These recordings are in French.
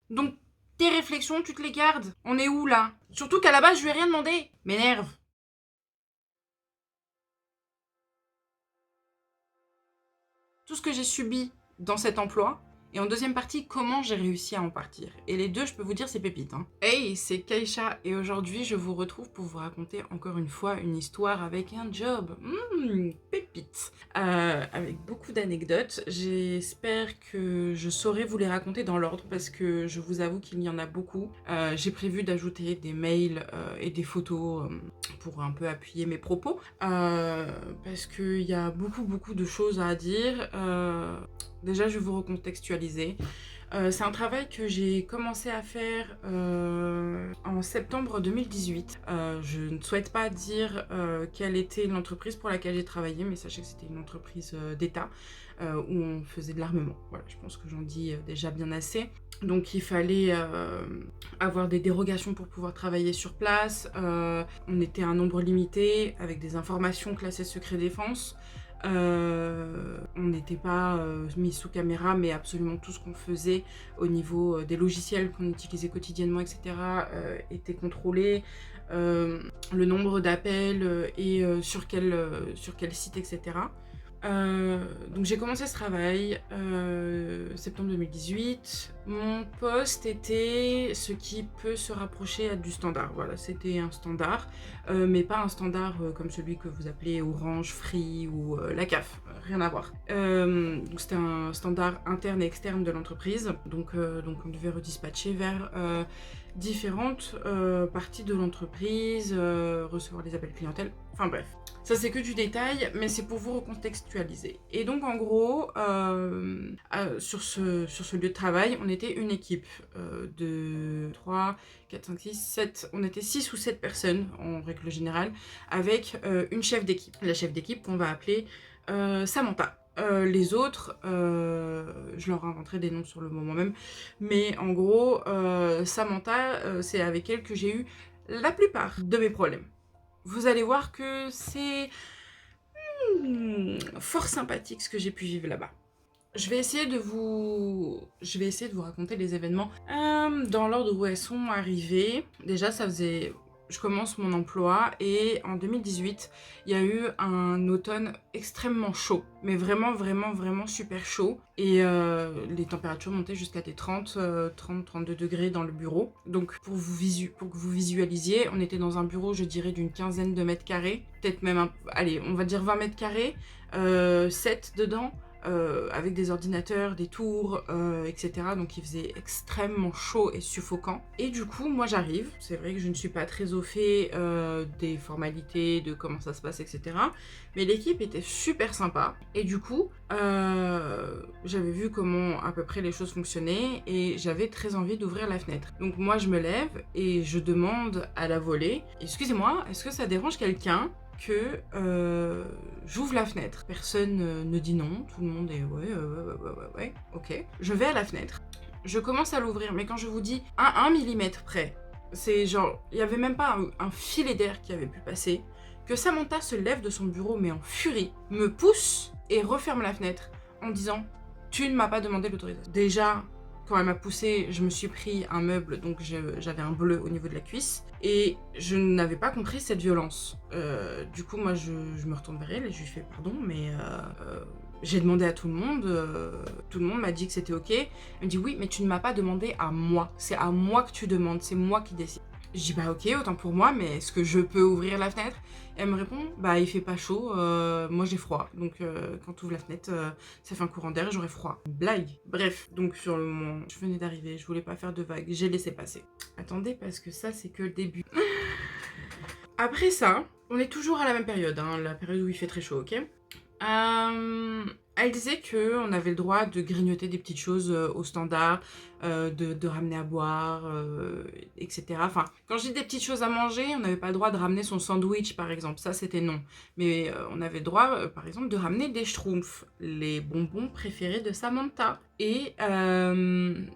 Donc, tes réflexions, tu te les gardes. On est où, là? Surtout qu'à la base, je lui ai rien demandé. M'énerve. Tout ce que j'ai subi dans cet emploi, et en deuxième partie, comment j'ai réussi à en partir. Et les deux, je peux vous dire, c'est pépite. Hein. Hey, c'est Kaïcha, et aujourd'hui, je vous retrouve pour vous raconter encore une fois une histoire avec un job. Pépite. Avec beaucoup d'anecdotes. J'espère que je saurai vous les raconter dans l'ordre, parce que je vous avoue qu'il y en a beaucoup. J'ai prévu d'ajouter des mails et des photos pour un peu appuyer mes propos, parce qu'il y a beaucoup de choses à dire. Déjà, je vais vous recontextualiser. C'est un travail que j'ai commencé à faire en septembre 2018. Je ne souhaite pas dire quelle était l'entreprise pour laquelle j'ai travaillé, mais sachez que c'était une entreprise d'État où on faisait de l'armement. Voilà, je pense que j'en dis déjà bien assez. Donc il fallait avoir des dérogations pour pouvoir travailler sur place. On était un nombre limité avec des informations classées secret défense. On n'était pas mis sous caméra, mais absolument tout ce qu'on faisait au niveau des logiciels qu'on utilisait quotidiennement, etc., était contrôlé. Le nombre d'appels et sur quel site, etc. Donc j'ai commencé ce travail septembre 2018. Mon poste était ce qui peut se rapprocher du standard. Voilà, c'était un standard, mais pas un standard comme celui que vous appelez Orange, Free ou la CAF. Rien à voir. Donc c'était un standard interne et externe de l'entreprise. Donc on devait redispatcher vers différentes parties de l'entreprise, recevoir des appels clientèle. Enfin bref. Ça, c'est que du détail, mais c'est pour vous recontextualiser. Et donc, en gros, sur ce lieu de travail, on était une équipe de 3, 4, 5, 6, 7... On était 6 ou 7 personnes, en règle générale, avec une chef d'équipe. La chef d'équipe qu'on va appeler Samantha. Les autres, je leur inventerai des noms sur le moment même, mais en gros, Samantha, c'est avec elle que j'ai eu la plupart de mes problèmes. Vous allez voir que c'est fort sympathique ce que j'ai pu vivre là-bas. Je vais essayer de vous raconter les événements dans l'ordre où elles sont arrivées. Déjà, je commence mon emploi et en 2018, il y a eu un automne extrêmement chaud, mais vraiment super chaud. Et les températures montaient jusqu'à des 32 degrés dans le bureau. Donc pour que vous visualisiez, on était dans un bureau, je dirais, d'une quinzaine de mètres carrés, peut-être même, allez, on va dire 20 mètres carrés, 7 dedans. Avec des ordinateurs, des tours, etc. Donc il faisait extrêmement chaud et suffocant. Et du coup, moi j'arrive. C'est vrai que je ne suis pas très au fait des formalités, de comment ça se passe, etc. Mais l'équipe était super sympa. Et du coup, j'avais vu comment à peu près les choses fonctionnaient et j'avais très envie d'ouvrir la fenêtre. Donc moi je me lève et je demande à la volée, excusez-moi, est-ce que ça dérange quelqu'un que j'ouvre la fenêtre? Personne ne dit non, tout le monde est ouais, ok. Je vais à la fenêtre, je commence à l'ouvrir, mais quand je vous dis à 1 millimètre près, c'est genre, il n'y avait même pas un filet d'air qui avait pu passer, que Samantha se lève de son bureau, mais en furie, me pousse et referme la fenêtre en disant « Tu ne m'as pas demandé l'autorisation ». Déjà, quand elle m'a poussé, je me suis pris un meuble, donc j'avais un bleu au niveau de la cuisse. Et je n'avais pas compris cette violence. Du coup, moi, je me retourne vers elle et je lui fais « Pardon, mais j'ai demandé à tout le monde. Tout le monde m'a dit que c'était ok. » Elle me dit « Oui, mais tu ne m'as pas demandé à moi. C'est à moi que tu demandes. C'est moi qui décide. » Je dis « Bah ok, autant pour moi, mais est-ce que je peux ouvrir la fenêtre ?» Elle me répond « Bah il fait pas chaud, moi j'ai froid. Donc quand tu ouvres la fenêtre, ça fait un courant d'air et j'aurai froid. » Blague. Bref, donc sur le moment, je venais d'arriver, je voulais pas faire de vagues, j'ai laissé passer. Attendez, parce que ça c'est que le début. Après ça, on est toujours à la même période, hein, la période où il fait très chaud, ok? Elle disait qu'on avait le droit de grignoter des petites choses au standard, de ramener à boire, etc. Enfin, quand je dis des petites choses à manger, on n'avait pas le droit de ramener son sandwich, par exemple. Ça, c'était non. Mais on avait le droit, par exemple, de ramener des schtroumpfs, les bonbons préférés de Samantha. Et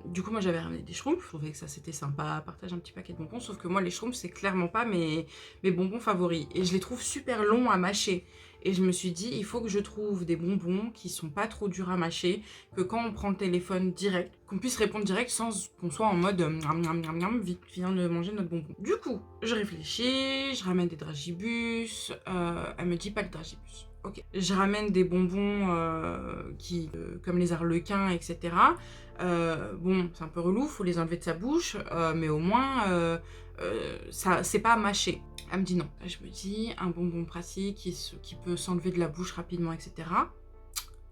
du coup, moi, j'avais ramené des schtroumpfs. Je trouvais que ça, c'était sympa, partager un petit paquet de bonbons. Sauf que moi, les schtroumpfs, c'est clairement pas mes bonbons favoris. Et je les trouve super longs à mâcher. Et je me suis dit, il faut que je trouve des bonbons qui sont pas trop durs à mâcher, que quand on prend le téléphone direct, qu'on puisse répondre direct sans qu'on soit en mode miam, miam, miam, miam, vite, viens de manger notre bonbon. Du coup, je réfléchis, je ramène des dragibus. Elle me dit pas le dragibus. Ok. Je ramène des bonbons comme les arlequins, etc. Bon, c'est un peu relou, faut les enlever de sa bouche, mais au moins, ça, c'est pas à mâcher. Elle me dit non. Je me dis, un bonbon pratique qui peut s'enlever de la bouche rapidement, etc.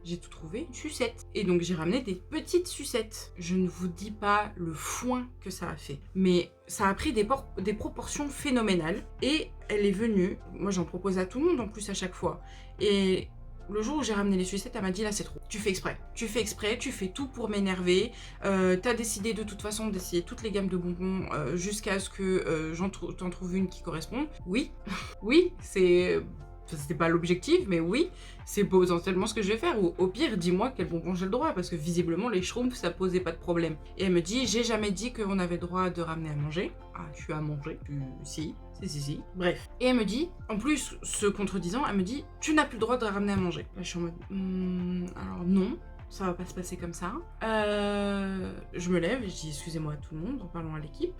J'ai tout trouvé, une sucette. Et donc j'ai ramené des petites sucettes. Je ne vous dis pas le foin que ça a fait. Mais ça a pris des proportions phénoménales. Et elle est venue, moi j'en propose à tout le monde en plus à chaque fois. Et le jour où j'ai ramené les sucettes, elle m'a dit là c'est trop. Tu fais exprès, tu fais tout pour m'énerver. T'as décidé de toute façon d'essayer toutes les gammes de bonbons jusqu'à ce que t'en trouves une qui corresponde. Oui, oui, c'était pas l'objectif, mais oui, c'est potentiellement ce que je vais faire. Ou au pire, dis-moi quel bonbon j'ai le droit, parce que visiblement, les schtroumpfs, ça posait pas de problème. Et elle me dit, j'ai jamais dit qu'on avait le droit de ramener à manger. Ah, tu as mangé. Si. Bref. Et elle me dit, en plus, se contredisant, elle me dit, tu n'as plus le droit de ramener à manger. Là, je suis en mode, alors non. Ça va pas se passer comme ça. Je me lève et je dis excusez-moi à tout le monde en parlant à l'équipe.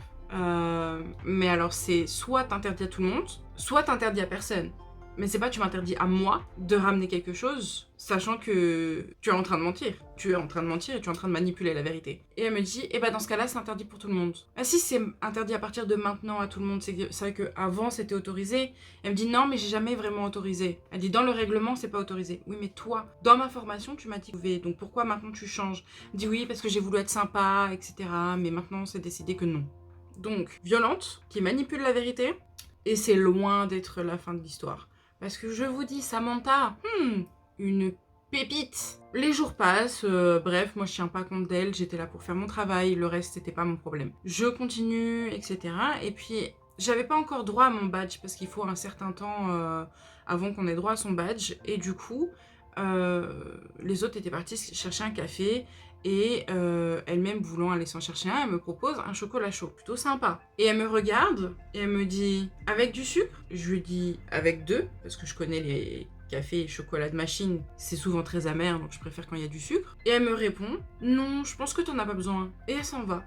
Mais alors c'est soit t'interdis à tout le monde, soit t'interdis à personne. Mais c'est pas tu m'interdis à moi de ramener quelque chose, sachant que tu es en train de mentir. Tu es en train de mentir et tu es en train de manipuler la vérité. Et elle me dit, eh ben dans ce cas-là, c'est interdit pour tout le monde. Ah si, c'est interdit à partir de maintenant à tout le monde. C'est vrai qu'avant, c'était autorisé. Elle me dit, non, mais j'ai jamais vraiment autorisé. Elle dit, dans le règlement, c'est pas autorisé. Oui, mais toi, dans ma formation, tu m'as dit que tu pouvais. Donc pourquoi maintenant tu changes? Elle me dit, oui, parce que j'ai voulu être sympa, etc. Mais maintenant, c'est décidé que non. Donc, violente, qui manipule la vérité. Et c'est loin d'être la fin de l'histoire. Parce que je vous dis, Samantha, une pépite. Les jours passent, bref, moi je tiens pas compte d'elle, j'étais là pour faire mon travail, le reste c'était pas mon problème. Je continue, etc. Et puis, j'avais pas encore droit à mon badge, parce qu'il faut un certain temps avant qu'on ait droit à son badge. Et du coup, les autres étaient partis chercher un café. Et elle-même voulant aller s'en chercher un, elle me propose un chocolat chaud, plutôt sympa. Et elle me regarde et elle me dit « Avec du sucre ?» Je lui dis « Avec 2 », parce que je connais les cafés et chocolat de machine, c'est souvent très amer, donc je préfère quand il y a du sucre. Et elle me répond « Non, je pense que t'en as pas besoin. » Et elle s'en va.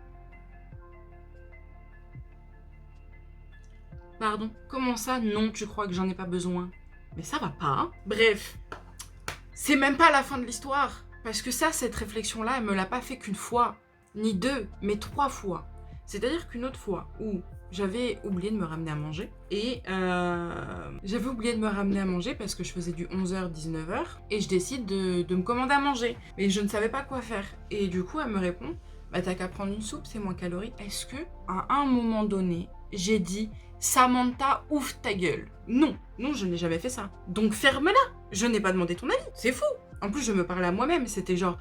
Pardon, comment ça, non, tu crois que j'en ai pas besoin? Mais ça va pas, hein. Bref, c'est même pas la fin de l'histoire. Parce que ça, cette réflexion-là, elle me l'a pas fait qu'une fois, ni 2, mais 3 fois. C'est-à-dire qu'une autre fois où j'avais oublié de me ramener à manger, et j'avais oublié de me ramener à manger parce que je faisais du 11h-19h, et je décide de me commander à manger. Mais je ne savais pas quoi faire. Et du coup, elle me répond, bah t'as qu'à prendre une soupe, c'est moins calorique. Est-ce que, à un moment donné, j'ai dit, Samantha, ouvre ta gueule? Non, je n'ai jamais fait ça. Donc ferme-la. Je n'ai pas demandé ton avis, c'est fou. En plus, je me parlais à moi-même, c'était genre,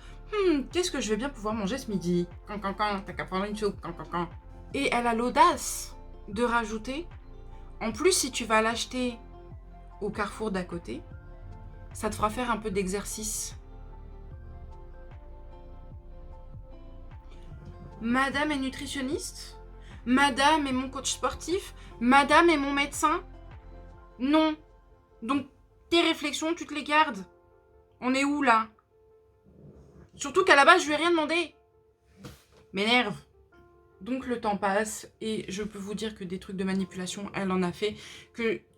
qu'est-ce que je vais bien pouvoir manger ce midi? T'as qu'à prendre une soupe, Et elle a l'audace de rajouter, en plus, si tu vas l'acheter au carrefour d'à côté, ça te fera faire un peu d'exercice. Madame est nutritionniste? Madame est mon coach sportif? Madame est mon médecin? Non. Donc, tes réflexions, tu te les gardes. On est où, là? Surtout qu'à la base, je lui ai rien demandé. M'énerve. Donc, le temps passe et je peux vous dire que des trucs de manipulation, elle en a fait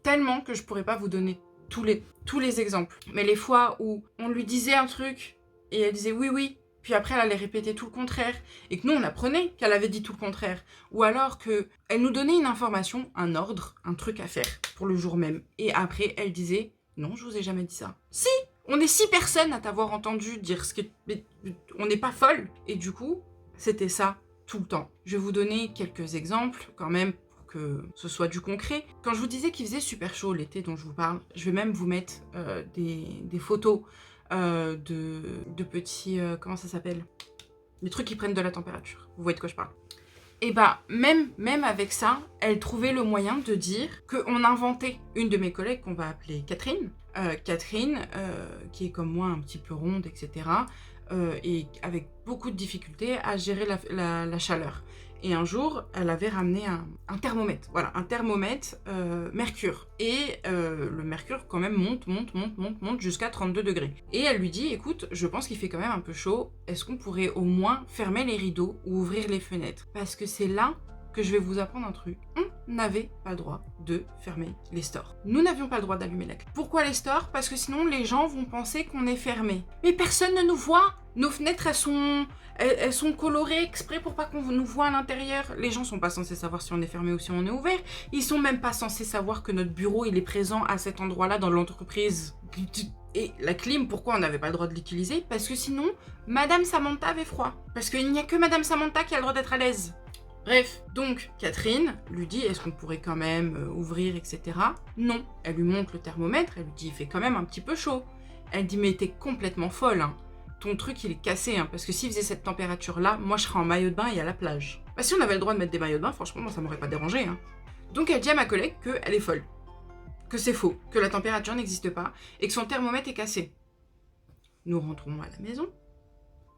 tellement que je pourrais pas vous donner tous les exemples. Mais les fois où on lui disait un truc et elle disait oui, puis après elle allait répéter tout le contraire et que nous, on apprenait qu'elle avait dit tout le contraire. Ou alors qu'elle nous donnait une information, un ordre, un truc à faire pour le jour même. Et après, elle disait non, je vous ai jamais dit ça. Si! On est 6 personnes à t'avoir entendu dire ce que... Mais on n'est pas folle. Et du coup, c'était ça tout le temps. Je vais vous donner quelques exemples quand même pour que ce soit du concret. Quand je vous disais qu'il faisait super chaud l'été dont je vous parle, je vais même vous mettre des photos de petits... comment ça s'appelle? Des trucs qui prennent de la température. Vous voyez de quoi je parle? Et bah, même avec ça, elle trouvait le moyen de dire qu'on inventait. Une de mes collègues, qu'on va appeler Catherine, qui est comme moi un petit peu ronde, etc., et avec beaucoup de difficultés à gérer la chaleur. Et un jour, elle avait ramené un thermomètre, voilà, un thermomètre mercure. Et le mercure quand même monte jusqu'à 32 degrés. Et elle lui dit, écoute, je pense qu'il fait quand même un peu chaud, est-ce qu'on pourrait au moins fermer les rideaux ou ouvrir les fenêtres? Parce que c'est là que je vais vous apprendre un truc. On n'avait pas le droit de fermer les stores. Nous n'avions pas le droit d'allumer la clim. Pourquoi les stores? Parce que sinon les gens vont penser qu'on est fermé. Mais personne ne nous voit. Nos fenêtres, elles sont colorées exprès pour pas qu'on nous voit à l'intérieur. Les gens sont pas censés savoir si on est fermé ou si on est ouvert. Ils sont même pas censés savoir que notre bureau, il est présent à cet endroit-là dans l'entreprise. Et la clim, pourquoi on n'avait pas le droit de l'utiliser? Parce que sinon, Madame Samantha avait froid. Parce qu'il n'y a que Madame Samantha qui a le droit d'être à l'aise. Bref, donc Catherine lui dit, est-ce qu'on pourrait quand même ouvrir, etc. Non, elle lui montre le thermomètre, elle lui dit, il fait quand même un petit peu chaud. Elle dit, mais t'es complètement folle, hein. Ton truc il est cassé, hein, parce que s'il faisait cette température-là, moi je serais en maillot de bain et à la plage. Bah si on avait le droit de mettre des maillots de bain, franchement, moi ça m'aurait pas dérangé, hein. Donc elle dit à ma collègue qu'elle est folle, que c'est faux, que la température n'existe pas, et que son thermomètre est cassé. Nous rentrons à la maison,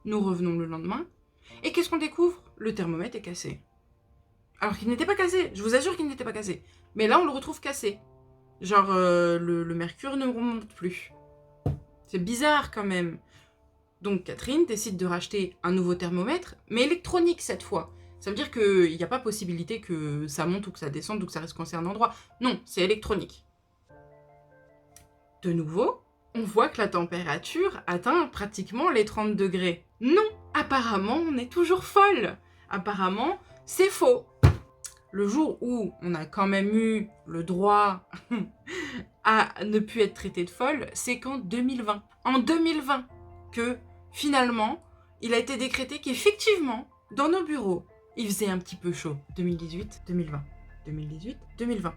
nous revenons le lendemain, et qu'est-ce qu'on découvre? Le thermomètre est cassé. Alors qu'il n'était pas cassé, je vous assure qu'il n'était pas cassé. Mais là, on le retrouve cassé. Genre, le mercure ne remonte plus. C'est bizarre quand même. Donc Catherine décide de racheter un nouveau thermomètre, mais électronique cette fois. Ça veut dire qu'il n'y a pas possibilité que ça monte ou que ça descende ou que ça reste coincé à un endroit. Non, c'est électronique. De nouveau, on voit que la température atteint pratiquement les 30 degrés. Non, apparemment, on est toujours folle. Apparemment, c'est faux. Le jour où on a quand même eu le droit à ne plus être traité de folle, c'est qu'en 2020. En 2020, que finalement, il a été décrété qu'effectivement, dans nos bureaux, il faisait un petit peu chaud. 2018, 2020. 2018, 2020.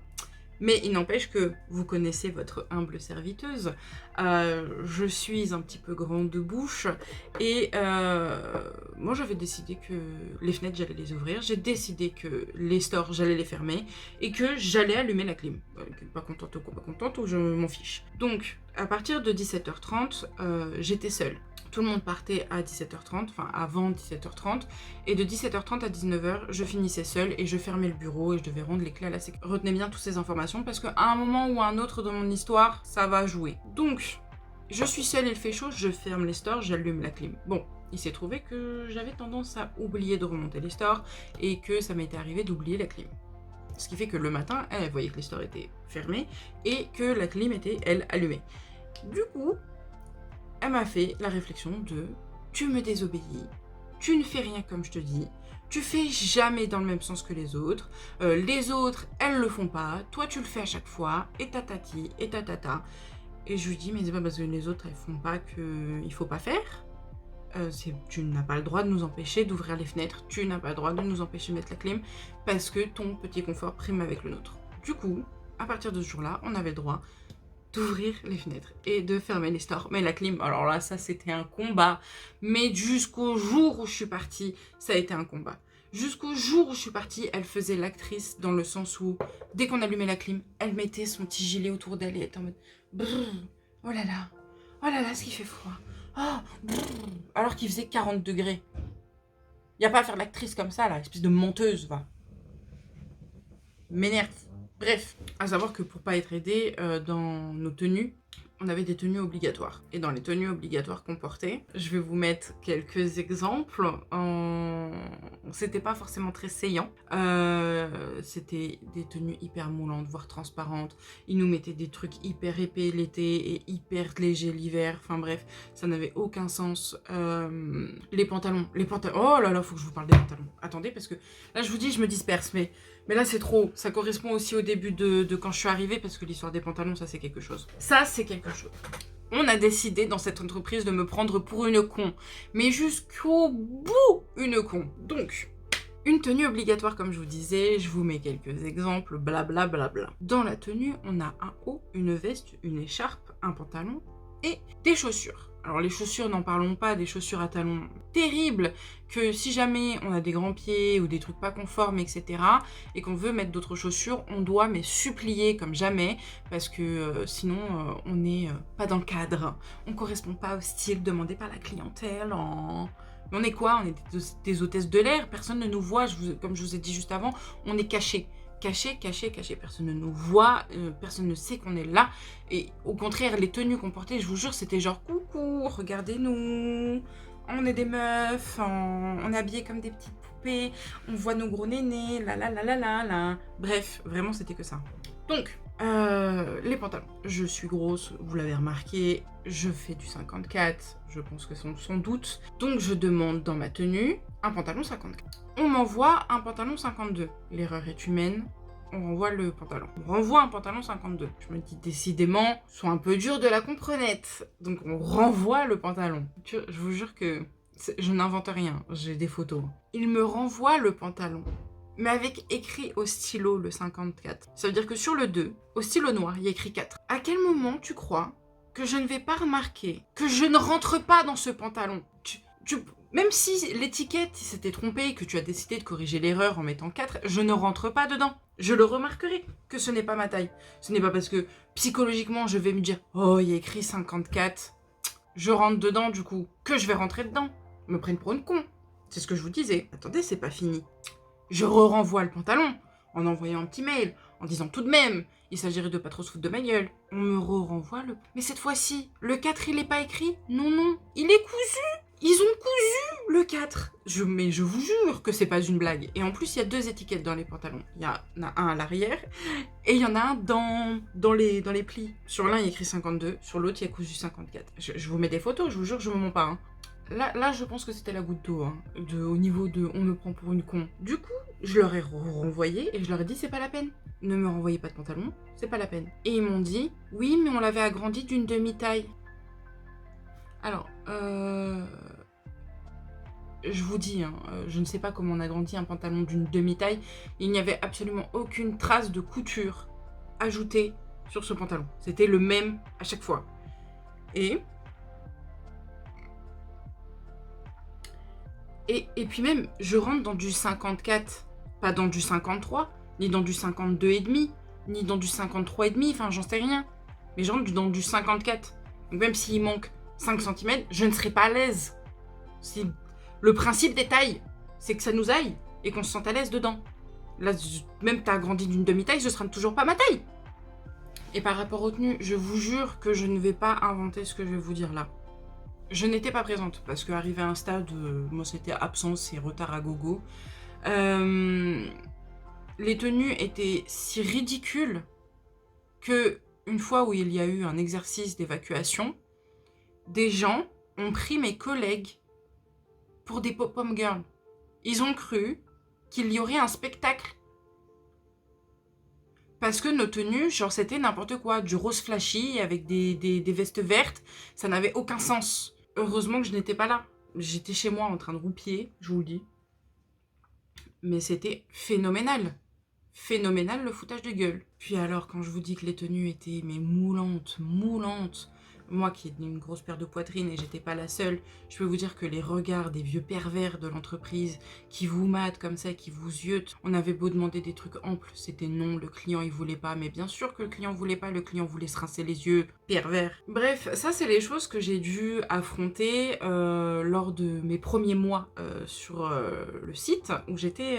Mais il n'empêche que vous connaissez votre humble serviteuse. Je suis un petit peu grande de bouche. Et moi, j'avais décidé que les fenêtres, j'allais les ouvrir. J'ai décidé que les stores, j'allais les fermer. Et que j'allais allumer la clim. Pas contente ou pas contente, ou je m'en fiche. Donc, à partir de 17h30, j'étais seule. Tout le monde partait à 17h30, enfin avant 17h30, et de 17h30 à 19h, je finissais seule et je fermais le bureau et je devais rendre les clés à la sécurité. Retenez bien toutes ces informations parce qu'à un moment ou à un autre dans mon histoire, ça va jouer. Donc, je suis seule, il fait chaud, je ferme les stores, j'allume la clim. Bon, il s'est trouvé que j'avais tendance à oublier de remonter les stores et que ça m'était arrivé d'oublier la clim. Ce qui fait que le matin, elle voyait que les stores étaient fermés et que la clim était, elle, allumée. Du coup, elle m'a fait la réflexion de « tu me désobéis, tu ne fais rien comme je te dis, tu fais jamais dans le même sens que les autres autres, elles le font pas, toi tu le fais à chaque fois, et tatati, et tatata. » Et je lui dis « mais c'est pas parce que les autres elles font pas qu'il faut pas faire. Tu n'as pas le droit de nous empêcher d'ouvrir les fenêtres, tu n'as pas le droit de nous empêcher de mettre la clim, parce que ton petit confort prime avec le nôtre. » Du coup, à partir de ce jour-là, on avait le droit d'ouvrir les fenêtres et de fermer les stores. Mais la clim, alors là, ça c'était un combat. Mais jusqu'au jour où je suis partie, ça a été un combat. Jusqu'au jour où je suis partie, elle faisait l'actrice dans le sens où, dès qu'on allumait la clim, elle mettait son petit gilet autour d'elle et elle était en mode brrr, oh là là, ce qui fait froid. Oh, brrr, alors qu'il faisait 40 degrés. Y a pas à faire l'actrice comme ça, là, espèce de menteuse, va. M'énerve. Bref, à savoir que pour pas être aidé dans nos tenues, on avait des tenues obligatoires. Et dans les tenues obligatoires qu'on portait, je vais vous mettre quelques exemples. C'était pas forcément très saillant. C'était des tenues hyper moulantes, voire transparentes. Ils nous mettaient des trucs hyper épais l'été et hyper légers l'hiver. Enfin bref, ça n'avait aucun sens. Les pantalons. Oh là là, faut que je vous parle des pantalons. Attendez, parce que là, je vous dis, je me disperse, mais là, c'est trop. Ça correspond aussi au début de quand je suis arrivée, parce que l'histoire des pantalons, ça, c'est quelque chose. Ça, c'est quelque chose. On a décidé dans cette entreprise de me prendre pour une con. Mais jusqu'au bout, une con. Donc, une tenue obligatoire, comme je vous disais, je vous mets quelques exemples, blablabla. Bla bla. Dans la tenue, on a un haut, une veste, une écharpe, un pantalon et des chaussures. Alors les chaussures, n'en parlons pas, des chaussures à talons terribles, que si jamais on a des grands pieds ou des trucs pas conformes, etc., et qu'on veut mettre d'autres chaussures, on doit mais supplier comme jamais, parce que sinon on n'est pas dans le cadre, on correspond pas au style demandé par la clientèle. Mais on est quoi? On est des hôtesses de l'air, personne ne nous voit, comme je vous ai dit juste avant, on est cachés. Caché, personne ne nous voit, personne ne sait qu'on est là, et au contraire, les tenues qu'on portait, je vous jure, c'était genre, coucou, regardez-nous, on est des meufs, on est habillés comme des petites poupées, on voit nos gros nénés, la. Bref, vraiment, c'était que ça. Donc, les pantalons. Je suis grosse, vous l'avez remarqué, je fais du 54, je pense que sans doute. Donc, je demande dans ma tenue un pantalon 54. On m'envoie un pantalon 52. L'erreur est humaine, on renvoie le pantalon. On renvoie un pantalon 52. Je me dis décidément, ils sont un peu durs de la comprenette. Donc, on renvoie le pantalon. Je vous jure que je n'invente rien, j'ai des photos. Il me renvoie le pantalon, mais avec écrit au stylo le 54. Ça veut dire que sur le 2, au stylo noir, il y a écrit 4. À quel moment tu crois que je ne vais pas remarquer que je ne rentre pas dans ce pantalon? Même si l'étiquette s'était trompée et que tu as décidé de corriger l'erreur en mettant 4, je ne rentre pas dedans. Je le remarquerai que ce n'est pas ma taille. Ce n'est pas parce que psychologiquement je vais me dire « Oh, il y a écrit 54 ». Je rentre dedans du coup, que je vais rentrer dedans. Me prennent pour une con. C'est ce que je vous disais. Attendez, c'est pas fini. Je renvoie le pantalon en envoyant un petit mail, en disant tout de même, il s'agirait de pas trop se foutre de ma gueule. On me renvoie le... Mais cette fois-ci, le 4 il est pas écrit? Non, il est cousu. Ils ont cousu le 4. Mais je vous jure que c'est pas une blague. Et en plus, il y a 2 étiquettes dans les pantalons. Il y en a un à l'arrière et il y en a un dans les plis. Sur l'un, il y a écrit 52. Sur l'autre, il y a cousu 54. Je vous mets des photos, je vous jure, je me mens pas. Hein. Là, je pense que c'était la goutte d'eau, hein, au niveau de on me prend pour une con. Du coup, je leur ai renvoyé et je leur ai dit c'est pas la peine. Ne me renvoyez pas de pantalon, c'est pas la peine. Et ils m'ont dit oui, mais on l'avait agrandi d'une demi-taille. Alors, je vous dis, hein, je ne sais pas comment on agrandit un pantalon d'une demi-taille. Il n'y avait absolument aucune trace de couture ajoutée sur ce pantalon. C'était le même à chaque fois. Et puis même, je rentre dans du 54, pas dans du 53, ni dans du 52,5, ni dans du 53,5, enfin j'en sais rien. Mais je rentre dans du 54. Donc même s'il manque 5 cm, je ne serai pas à l'aise. Le principe des tailles, c'est que ça nous aille et qu'on se sente à l'aise dedans. Là, même t'as agrandi d'une demi-taille, ce sera toujours pas ma taille. Et par rapport aux tenues, je vous jure que je ne vais pas inventer ce que je vais vous dire là. Je n'étais pas présente parce qu'arrivé à un stade, moi c'était absence et retard à gogo. Les tenues étaient si ridicules que une fois où il y a eu un exercice d'évacuation, des gens ont pris mes collègues pour des pop-up girls. Ils ont cru qu'il y aurait un spectacle. Parce que nos tenues, genre c'était n'importe quoi, du rose flashy avec des vestes vertes, ça n'avait aucun sens. Heureusement que je n'étais pas là. J'étais chez moi en train de roupiller, je vous le dis. Mais c'était phénoménal. Phénoménal le foutage de gueule. Puis alors, quand je vous dis que les tenues étaient mais moulantes, moi qui ai une grosse paire de poitrine et j'étais pas la seule, je peux vous dire que les regards des vieux pervers de l'entreprise qui vous matent comme ça, qui vous ziotent, on avait beau demander des trucs amples, c'était non, le client il voulait pas, mais bien sûr que le client voulait pas, le client voulait se rincer les yeux, pervers. Bref, ça c'est les choses que j'ai dû affronter lors de mes premiers mois sur le site où j'étais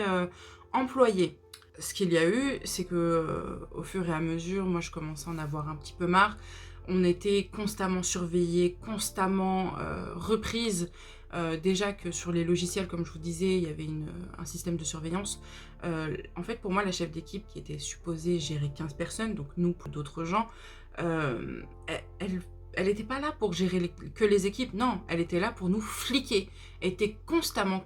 employée. Ce qu'il y a eu, c'est que au fur et à mesure, moi je commençais à en avoir un petit peu marre. On était constamment surveillés, constamment reprises. Déjà que sur les logiciels, comme je vous disais, il y avait un système de surveillance. En fait, pour moi, la chef d'équipe qui était supposée gérer 15 personnes, donc nous, pour d'autres gens, elle n'était pas là pour gérer que les équipes, non, elle était là pour nous fliquer. était constamment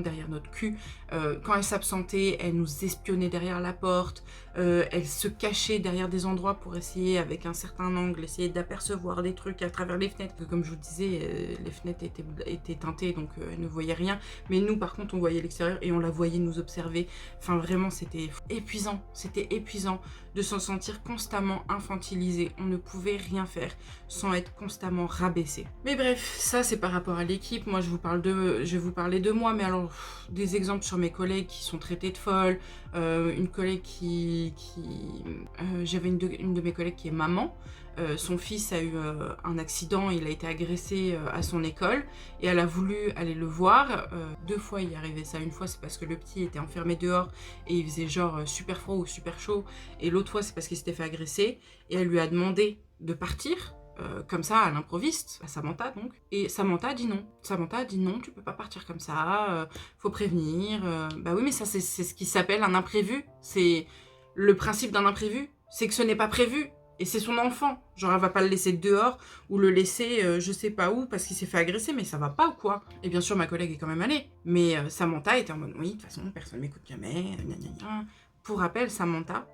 derrière notre cul. Quand elle s'absentait, elle nous espionnait derrière la porte, elle se cachait derrière des endroits pour essayer, avec un certain angle, essayer d'apercevoir des trucs à travers les fenêtres. Comme je vous disais, les fenêtres étaient teintées, donc elle ne voyait rien. Mais nous, par contre, on voyait l'extérieur et on la voyait nous observer. Enfin, vraiment, c'était épuisant. C'était épuisant de se sentir constamment infantilisé. On ne pouvait rien faire sans être constamment rabaissé. Mais bref, ça c'est par rapport à l'équipe. Moi je vais vous parler de moi, mais alors des exemples sur mes collègues qui sont traités de folles, une collègue j'avais une de mes collègues qui est maman. Son fils a eu un accident, il a été agressé à son école et elle a voulu aller le voir. 2 fois il est arrivé ça. Une fois c'est parce que le petit était enfermé dehors et il faisait genre super froid ou super chaud, et l'autre fois c'est parce qu'il s'était fait agresser et elle lui a demandé de partir. Comme ça à l'improviste, à Samantha donc. Et Samantha a dit non. Samantha a dit non, tu peux pas partir comme ça, faut prévenir. Bah oui, mais ça c'est ce qui s'appelle un imprévu. C'est le principe d'un imprévu, c'est que ce n'est pas prévu. Et c'est son enfant. Genre elle va pas le laisser dehors ou le laisser je sais pas où parce qu'il s'est fait agresser, mais ça va pas ou quoi? Et bien sûr ma collègue est quand même allée. Mais Samantha était en mode oui, de toute façon personne m'écoute jamais. Gna gna gna. Pour rappel, Samantha,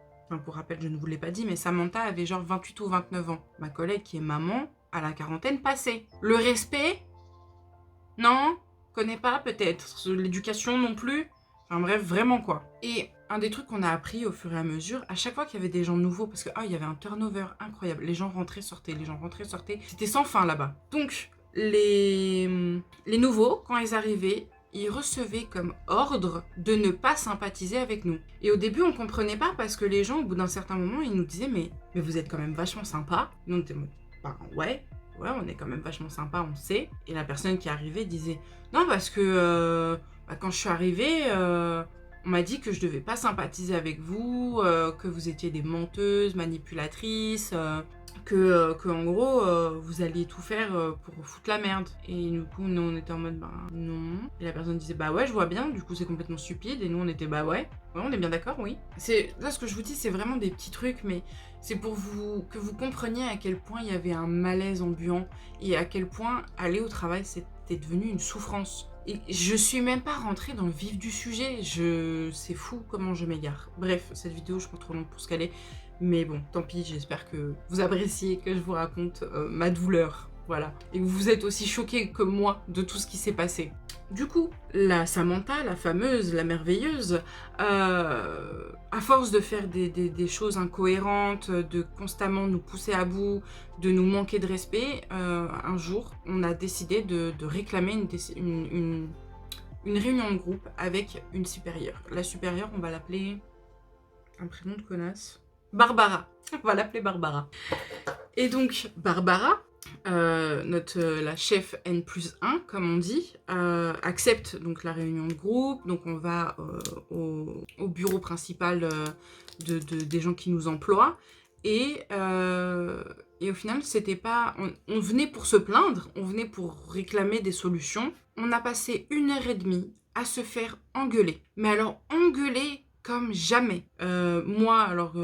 pour rappel, je ne vous l'ai pas dit, mais Samantha avait genre 28 ou 29 ans. Ma collègue qui est maman, à la quarantaine passée. Le respect? Non? Connais pas peut-être. L'éducation non plus? Enfin bref, vraiment quoi. Et un des trucs qu'on a appris au fur et à mesure, à chaque fois qu'il y avait des gens nouveaux, parce que il y avait un turnover incroyable. Les gens rentraient, sortaient, les gens rentraient, sortaient. C'était sans fin là-bas. Donc, les nouveaux, quand ils arrivaient, ils recevaient comme ordre de ne pas sympathiser avec nous. Et au début, on comprenait pas parce que les gens, au bout d'un certain moment, ils nous disaient mais vous êtes quand même vachement sympa. Nous, on était bah ouais, on est quand même vachement sympa, on sait. Et la personne qui arrivait disait non parce que quand je suis arrivée, on m'a dit que je devais pas sympathiser avec vous, que vous étiez des menteuses, manipulatrices. Que en gros vous alliez tout faire pour foutre la merde. Et du coup nous on était en mode bah non. Et la personne disait bah ouais je vois bien, du coup c'est complètement stupide. Et nous on était bah ouais on est bien d'accord, oui. C'est là ce que je vous dis, c'est vraiment des petits trucs, mais c'est pour que vous compreniez à quel point il y avait un malaise ambiant et à quel point aller au travail c'était devenu une souffrance. Et je suis même pas rentrée dans le vif du sujet, c'est fou comment je m'égare. Bref, cette vidéo je pense trop longue pour ce qu'elle est. Mais bon, tant pis, j'espère que vous appréciez que je vous raconte ma douleur, voilà. Et que vous êtes aussi choqués que moi de tout ce qui s'est passé. Du coup, la Samantha, la fameuse, la merveilleuse, à force de faire des choses incohérentes, de constamment nous pousser à bout, de nous manquer de respect, un jour, on a décidé de réclamer une réunion de groupe avec une supérieure. La supérieure, on va l'appeler un prénom de connasse. Barbara, on va l'appeler Barbara. Et donc Barbara, la chef N+1 comme on dit, accepte donc la réunion de groupe. Donc on va au bureau principal des gens qui nous emploient. Et au final, c'était pas... On venait pour se plaindre, on venait pour réclamer des solutions. On a passé 1h30 à se faire engueuler. Mais alors engueuler comme jamais. Moi, alors,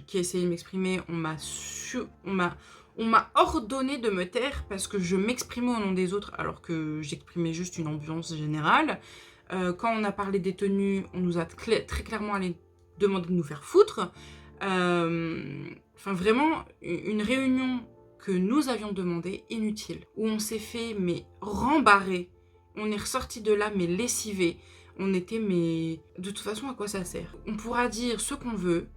qui ai essayé de m'exprimer, on m'a ordonné de me taire parce que je m'exprimais au nom des autres alors que j'exprimais juste une ambiance générale. Quand on a parlé des tenues, on nous a très clairement allé demander de nous faire foutre. Enfin, vraiment, une réunion que nous avions demandée, inutile, où on s'est fait, mais rembarrer. On est ressorti de là, mais lessivé. On était, mais de toute façon, à quoi ça sert? On pourra dire ce qu'on veut.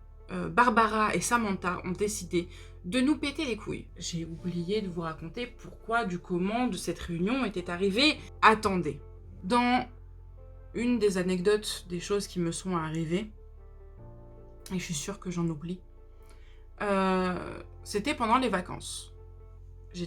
Barbara et Samantha ont décidé de nous péter les couilles. J'ai oublié de vous raconter pourquoi, du comment de cette réunion était arrivée. Attendez. Dans une des anecdotes, des choses qui me sont arrivées, et je suis sûre que j'en oublie, c'était pendant les vacances. Je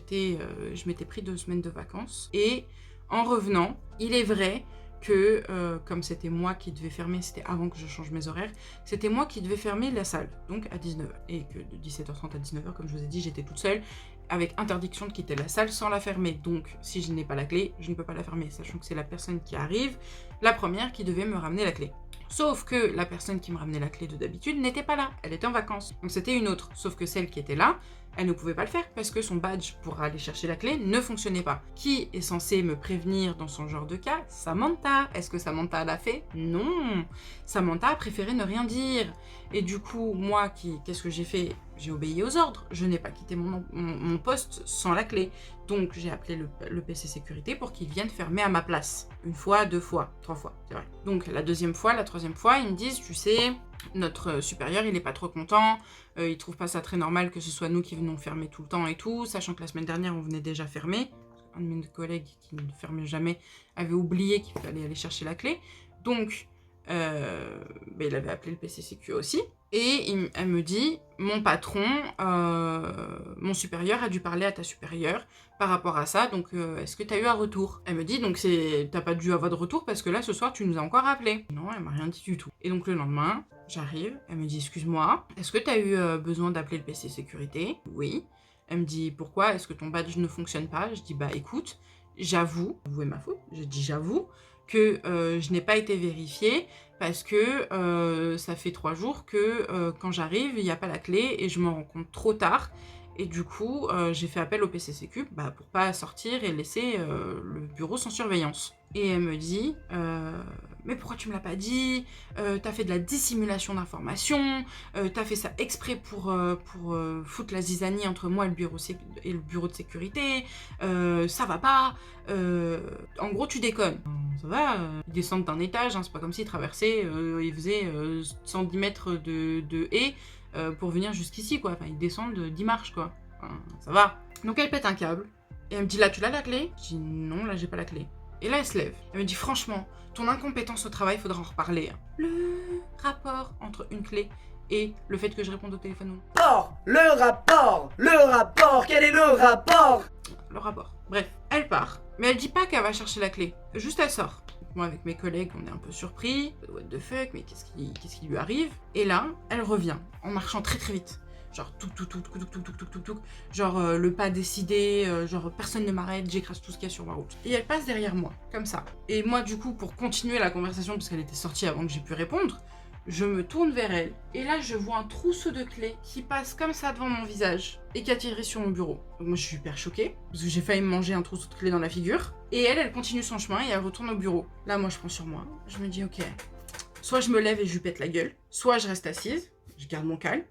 m'étais pris 2 semaines de vacances, et en revenant, il est vrai que, comme c'était moi qui devais fermer, c'était avant que je change mes horaires, c'était moi qui devais fermer la salle, donc à 19h. Et que de 17h30 à 19h, comme je vous ai dit, j'étais toute seule, avec interdiction de quitter la salle sans la fermer. Donc, si je n'ai pas la clé, je ne peux pas la fermer, sachant que c'est la personne qui arrive, la première, qui devait me ramener la clé. Sauf que la personne qui me ramenait la clé de d'habitude n'était pas là, elle était en vacances. Donc c'était une autre, sauf que celle qui était là, Elle ne pouvait pas le faire parce que son badge pour aller chercher la clé ne fonctionnait pas. Qui est censé me prévenir dans ce genre de cas? Samantha. Est-ce que Samantha l'a fait? Non. Samantha a préféré ne rien dire. Et du coup, moi, qu'est-ce que j'ai fait? J'ai obéi aux ordres. Je n'ai pas quitté mon poste sans la clé. Donc, j'ai appelé le PC sécurité pour qu'il vienne fermer à ma place. 1 fois, 2 fois, 3 fois, c'est vrai. Donc, la 2e fois, la 3e fois, ils me disent, tu sais, notre supérieur, il est pas trop content. Il trouve pas ça très normal que ce soit nous qui venons fermer tout le temps et tout, sachant que la semaine dernière, on venait déjà fermer. Un de mes collègues qui ne fermait jamais avait oublié qu'il fallait aller chercher la clé. Donc, il avait appelé le PC Sécu aussi. Et elle me dit, mon patron, mon supérieur a dû parler à ta supérieure par rapport à ça, donc est-ce que tu as eu un retour? Elle me dit, donc t'as pas dû avoir de retour parce que là, ce soir, tu nous as encore appelé. Non, elle m'a rien dit du tout. Et donc le lendemain, j'arrive, elle me dit, excuse-moi, est-ce que tu as eu besoin d'appeler le PC sécurité? Oui. Elle me dit, pourquoi? Est-ce que ton badge ne fonctionne pas? Je dis, bah écoute, j'avoue, avouez ma faute, j'ai dit j'avoue, que je n'ai pas été vérifiée parce que ça fait 3 jours que quand j'arrive, il n'y a pas la clé et je m'en rends compte trop tard. Et du coup, j'ai fait appel au PC Sécu pour pas sortir et laisser le bureau sans surveillance. Et elle me dit, mais pourquoi tu me l'as pas dit? T'as fait de la dissimulation d'informations, t'as fait ça exprès pour foutre la zizanie entre moi et le bureau de sécurité, ça va pas, en gros tu déconnes. Ça va, ils descendent d'un étage, hein, c'est pas comme s'ils traversaient, ils faisaient 110 mètres de haie pour venir jusqu'ici, quoi. Enfin, ils descendent 10 marches, quoi. Enfin, ça va. Donc elle pète un câble, et elle me dit, là, tu l'as la clé? Je dis, non, là, j'ai pas la clé. Et là, elle se lève. Elle me dit, franchement, ton incompétence au travail, faudra en reparler. Le rapport entre une clé et le fait que je réponde au téléphone ou non. Le rapport, quel est le rapport? Le rapport. Bref, elle part. Mais elle dit pas qu'elle va chercher la clé. Juste, elle sort. Moi, avec mes collègues, on est un peu surpris. What the fuck, mais qu'est-ce qui lui arrive? Et là, elle revient, en marchant très très vite. Genre tout. Genre le pas décidé, genre personne ne m'arrête, j'écrase tout ce qu'il y a sur ma route. Et elle passe derrière moi, comme ça. Et moi, du coup, pour continuer la conversation, parce qu'elle était sortie avant que j'ai pu répondre, je me tourne vers elle. Et là, je vois un trousseau de clés qui passe comme ça devant mon visage et qui atterrit sur mon bureau. Donc moi, je suis hyper choquée, parce que j'ai failli me manger un trousseau de clés dans la figure. Et elle continue son chemin et elle retourne au bureau. Là, moi, je prends sur moi. Je me dis, ok, soit je me lève et je lui pète la gueule, soit je reste assise, je garde mon calme.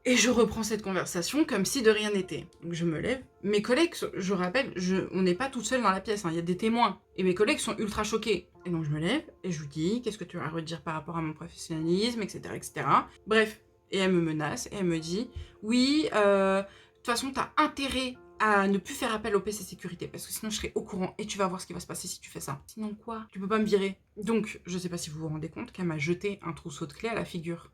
Et je reprends cette conversation comme si de rien n'était. Donc je me lève. Mes collègues, je rappelle, on n'est pas toute seule dans la pièce, il y a des témoins. Et mes collègues sont ultra choqués. Et donc je me lève et je lui dis, qu'est-ce que tu as à redire par rapport à mon professionnalisme, etc. etc. Bref, et elle me menace et elle me dit, oui, de toute façon, t'as intérêt à ne plus faire appel au PC sécurité, parce que sinon je serai au courant et tu vas voir ce qui va se passer si tu fais ça. Sinon quoi? Tu peux pas me virer. Donc, je sais pas si vous vous rendez compte qu'elle m'a jeté un trousseau de clés à la figure.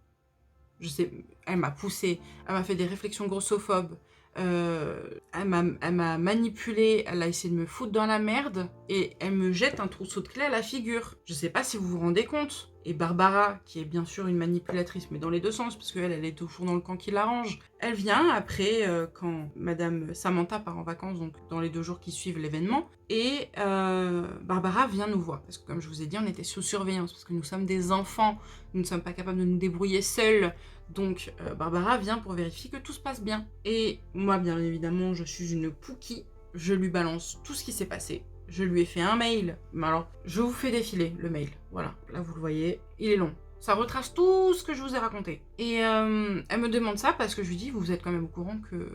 Je sais, elle m'a poussée, elle m'a fait des réflexions grossophobes, elle m'a manipulée, elle a essayé de me foutre dans la merde, et elle me jette un trousseau de clés à la figure. Je sais pas si vous vous rendez compte. Et Barbara, qui est bien sûr une manipulatrice, mais dans les deux sens, parce qu'elle, elle est toujours dans le camp qui l'arrange, elle vient après, quand Madame Samantha part en vacances, donc dans les 2 jours qui suivent l'événement, et Barbara vient nous voir. Parce que comme je vous ai dit, on était sous surveillance, parce que nous sommes des enfants, nous ne sommes pas capables de nous débrouiller seuls. Donc Barbara vient pour vérifier que tout se passe bien. Et moi, bien évidemment, je suis une poukie, je lui balance tout ce qui s'est passé. Je lui ai fait un mail. Mais alors, je vous fais défiler le mail. Voilà, là vous le voyez, il est long. Ça retrace tout ce que je vous ai raconté. Et elle me demande ça parce que je lui dis, vous êtes quand même au courant que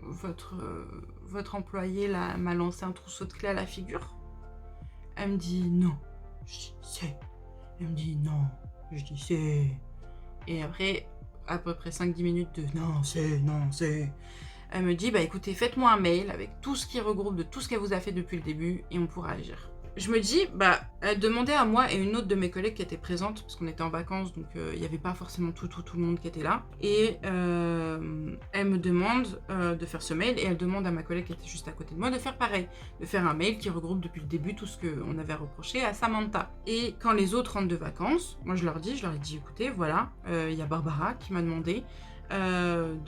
votre employé m'a lancé un trousseau de clés à la figure? Elle me dit non. Je dis c'est. Elle me dit non. Je dis c'est. Et après, à peu près 5-10 minutes de non, c'est. Elle me dit, bah écoutez, faites-moi un mail avec tout ce qui regroupe de tout ce qu'elle vous a fait depuis le début et on pourra agir. Je me dis, bah, elle demandait à moi et une autre de mes collègues qui était présente, parce qu'on était en vacances, donc il n'y avait pas forcément tout le monde qui était là. Et elle me demande de faire ce mail, et elle demande à ma collègue qui était juste à côté de moi de faire pareil, de faire un mail qui regroupe depuis le début tout ce qu'on avait reproché à Samantha. Et quand les autres rentrent de vacances, moi je leur ai dit, écoutez, voilà, il y a Barbara qui m'a demandé de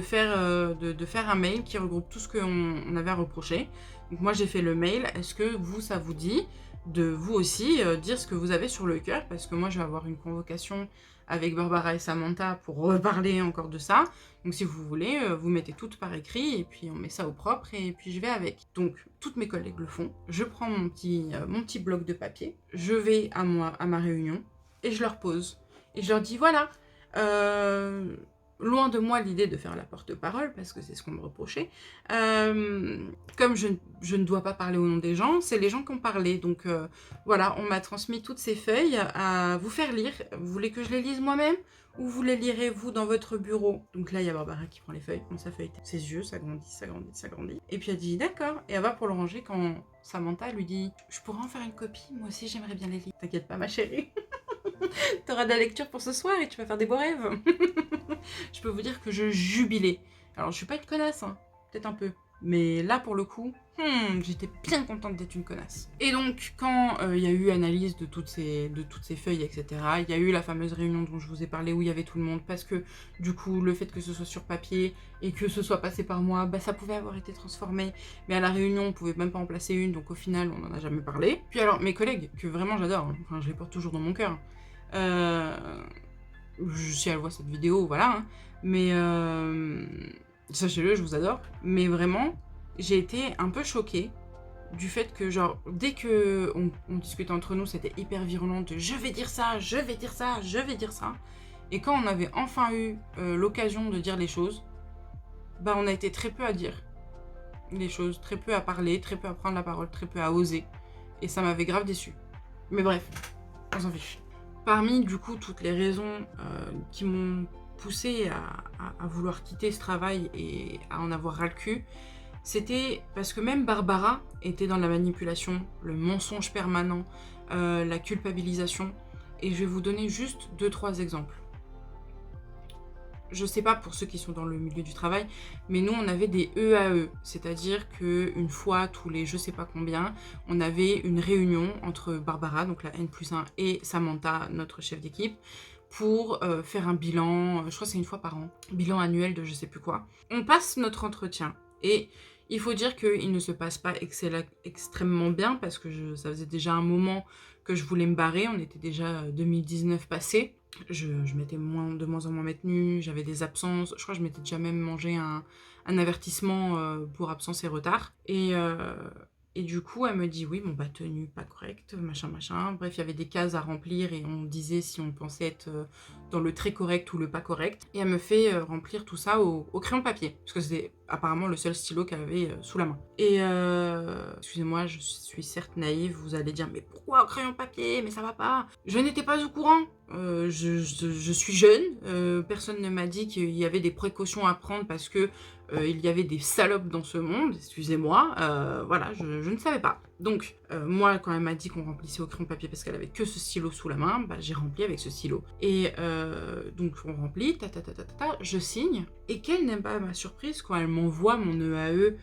faire un mail qui regroupe tout ce qu'on avait à reprocher. Donc moi j'ai fait le mail, est-ce que vous ça vous dit de vous aussi dire ce que vous avez sur le cœur, parce que moi je vais avoir une convocation avec Barbara et Samantha pour reparler encore de ça. Donc si vous voulez, vous mettez toutes par écrit et puis on met ça au propre et puis je vais avec. Donc toutes mes collègues le font. Je prends mon petit bloc de papier, je vais à ma réunion et je leur pose. Et je leur dis voilà, loin de moi l'idée de faire la porte-parole, parce que c'est ce qu'on me reprochait. Comme je ne dois pas parler au nom des gens, c'est les gens qui ont parlé. Donc voilà, on m'a transmis toutes ces feuilles à vous faire lire. Vous voulez que je les lise moi-même ou vous les lirez vous dans votre bureau? Donc là, il y a Barbara qui prend les feuilles, prend sa feuille, ses yeux, ça grandit, ça grandit, ça grandit. Et puis elle dit d'accord, et elle va pour le ranger quand Samantha lui dit je pourrais en faire une copie, moi aussi j'aimerais bien les lire. T'inquiète pas ma chérie. T'auras de la lecture pour ce soir et tu vas faire des beaux rêves. Je peux vous dire que je jubilais. Alors je suis pas une connasse, hein, peut-être un peu. Mais là pour le coup, j'étais bien contente d'être une connasse. Et donc quand il y a eu analyse de toutes ces feuilles, etc., il y a eu la fameuse réunion dont je vous ai parlé où il y avait tout le monde, parce que du coup le fait que ce soit sur papier et que ce soit passé par moi, bah ça pouvait avoir été transformé. Mais à la réunion on pouvait même pas en placer une, donc au final on n'en a jamais parlé. Puis alors mes collègues, que vraiment j'adore, hein, enfin je les porte toujours dans mon cœur. Si elle voit cette vidéo, voilà. Hein. Mais sachez-le, je vous adore. Mais vraiment, j'ai été un peu choquée du fait que, genre, dès que on discutait entre nous, c'était hyper virulent de je vais dire ça, je vais dire ça, je vais dire ça. Et quand on avait enfin eu l'occasion de dire les choses, bah on a été très peu à dire les choses, très peu à parler, très peu à prendre la parole, très peu à oser. Et ça m'avait grave déçue. Mais bref, on s'en fiche. Parmi du coup toutes les raisons qui m'ont poussée à vouloir quitter ce travail et à en avoir ras le cul, c'était parce que même Barbara était dans la manipulation, le mensonge permanent, la culpabilisation. Et je vais vous donner juste 2-3 exemples. Je sais pas pour ceux qui sont dans le milieu du travail, mais nous on avait des EAE, c'est-à-dire qu'une fois tous les je sais pas combien, on avait une réunion entre Barbara, donc la N+1, et Samantha, notre chef d'équipe, pour faire un bilan, je crois que c'est une fois par an, bilan annuel de je sais plus quoi. On passe notre entretien, et il faut dire qu'il ne se passe pas extrêmement bien, parce que ça faisait déjà un moment que je voulais me barrer, on était déjà 2019 passé. Je m'étais de moins en moins maintenue, j'avais des absences, je crois que je m'étais déjà même mangé un avertissement pour absence et retard. Et du coup, elle me dit oui, bon bah tenue pas correcte, machin. Bref, il y avait des cases à remplir et on disait si on pensait être dans le très correct ou le pas correct. Et elle me fait remplir tout ça au crayon papier, parce que c'était apparemment le seul stylo qu'elle avait sous la main. Et excusez-moi, je suis certes naïve, vous allez dire mais pourquoi au crayon papier? Mais ça va pas. Je n'étais pas au courant. Je suis jeune, personne ne m'a dit qu'il y avait des précautions à prendre parce que il y avait des salopes dans ce monde, excusez-moi, voilà, je ne savais pas. Donc, moi, quand elle m'a dit qu'on remplissait au crayon papier parce qu'elle avait que ce stylo sous la main, bah, j'ai rempli avec ce stylo. Et donc, on remplit, je signe, et quelle n'est pas ma surprise quand elle m'envoie mon EAE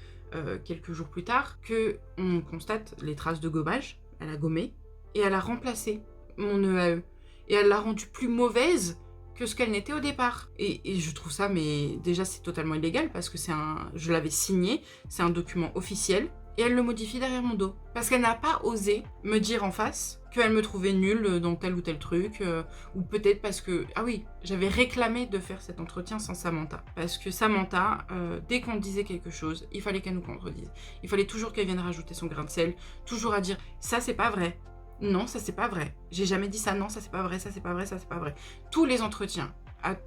quelques jours plus tard, qu'on constate les traces de gommage, elle a gommé, et elle a remplacé mon EAE. Et elle l'a rendue plus mauvaise que ce qu'elle n'était au départ. Et je trouve ça, mais déjà c'est totalement illégal parce que je l'avais signé, c'est un document officiel, et elle le modifie derrière mon dos. Parce qu'elle n'a pas osé me dire en face qu'elle me trouvait nulle dans tel ou tel truc, ou peut-être parce que, ah oui, j'avais réclamé de faire cet entretien sans Samantha. Parce que Samantha, dès qu'on disait quelque chose, il fallait qu'elle nous contredise. Il fallait toujours qu'elle vienne rajouter son grain de sel, toujours à dire « ça c'est pas vrai ». Non, ça c'est pas vrai. J'ai jamais dit ça, non, ça c'est pas vrai, ça c'est pas vrai, ça c'est pas vrai. Tous les entretiens,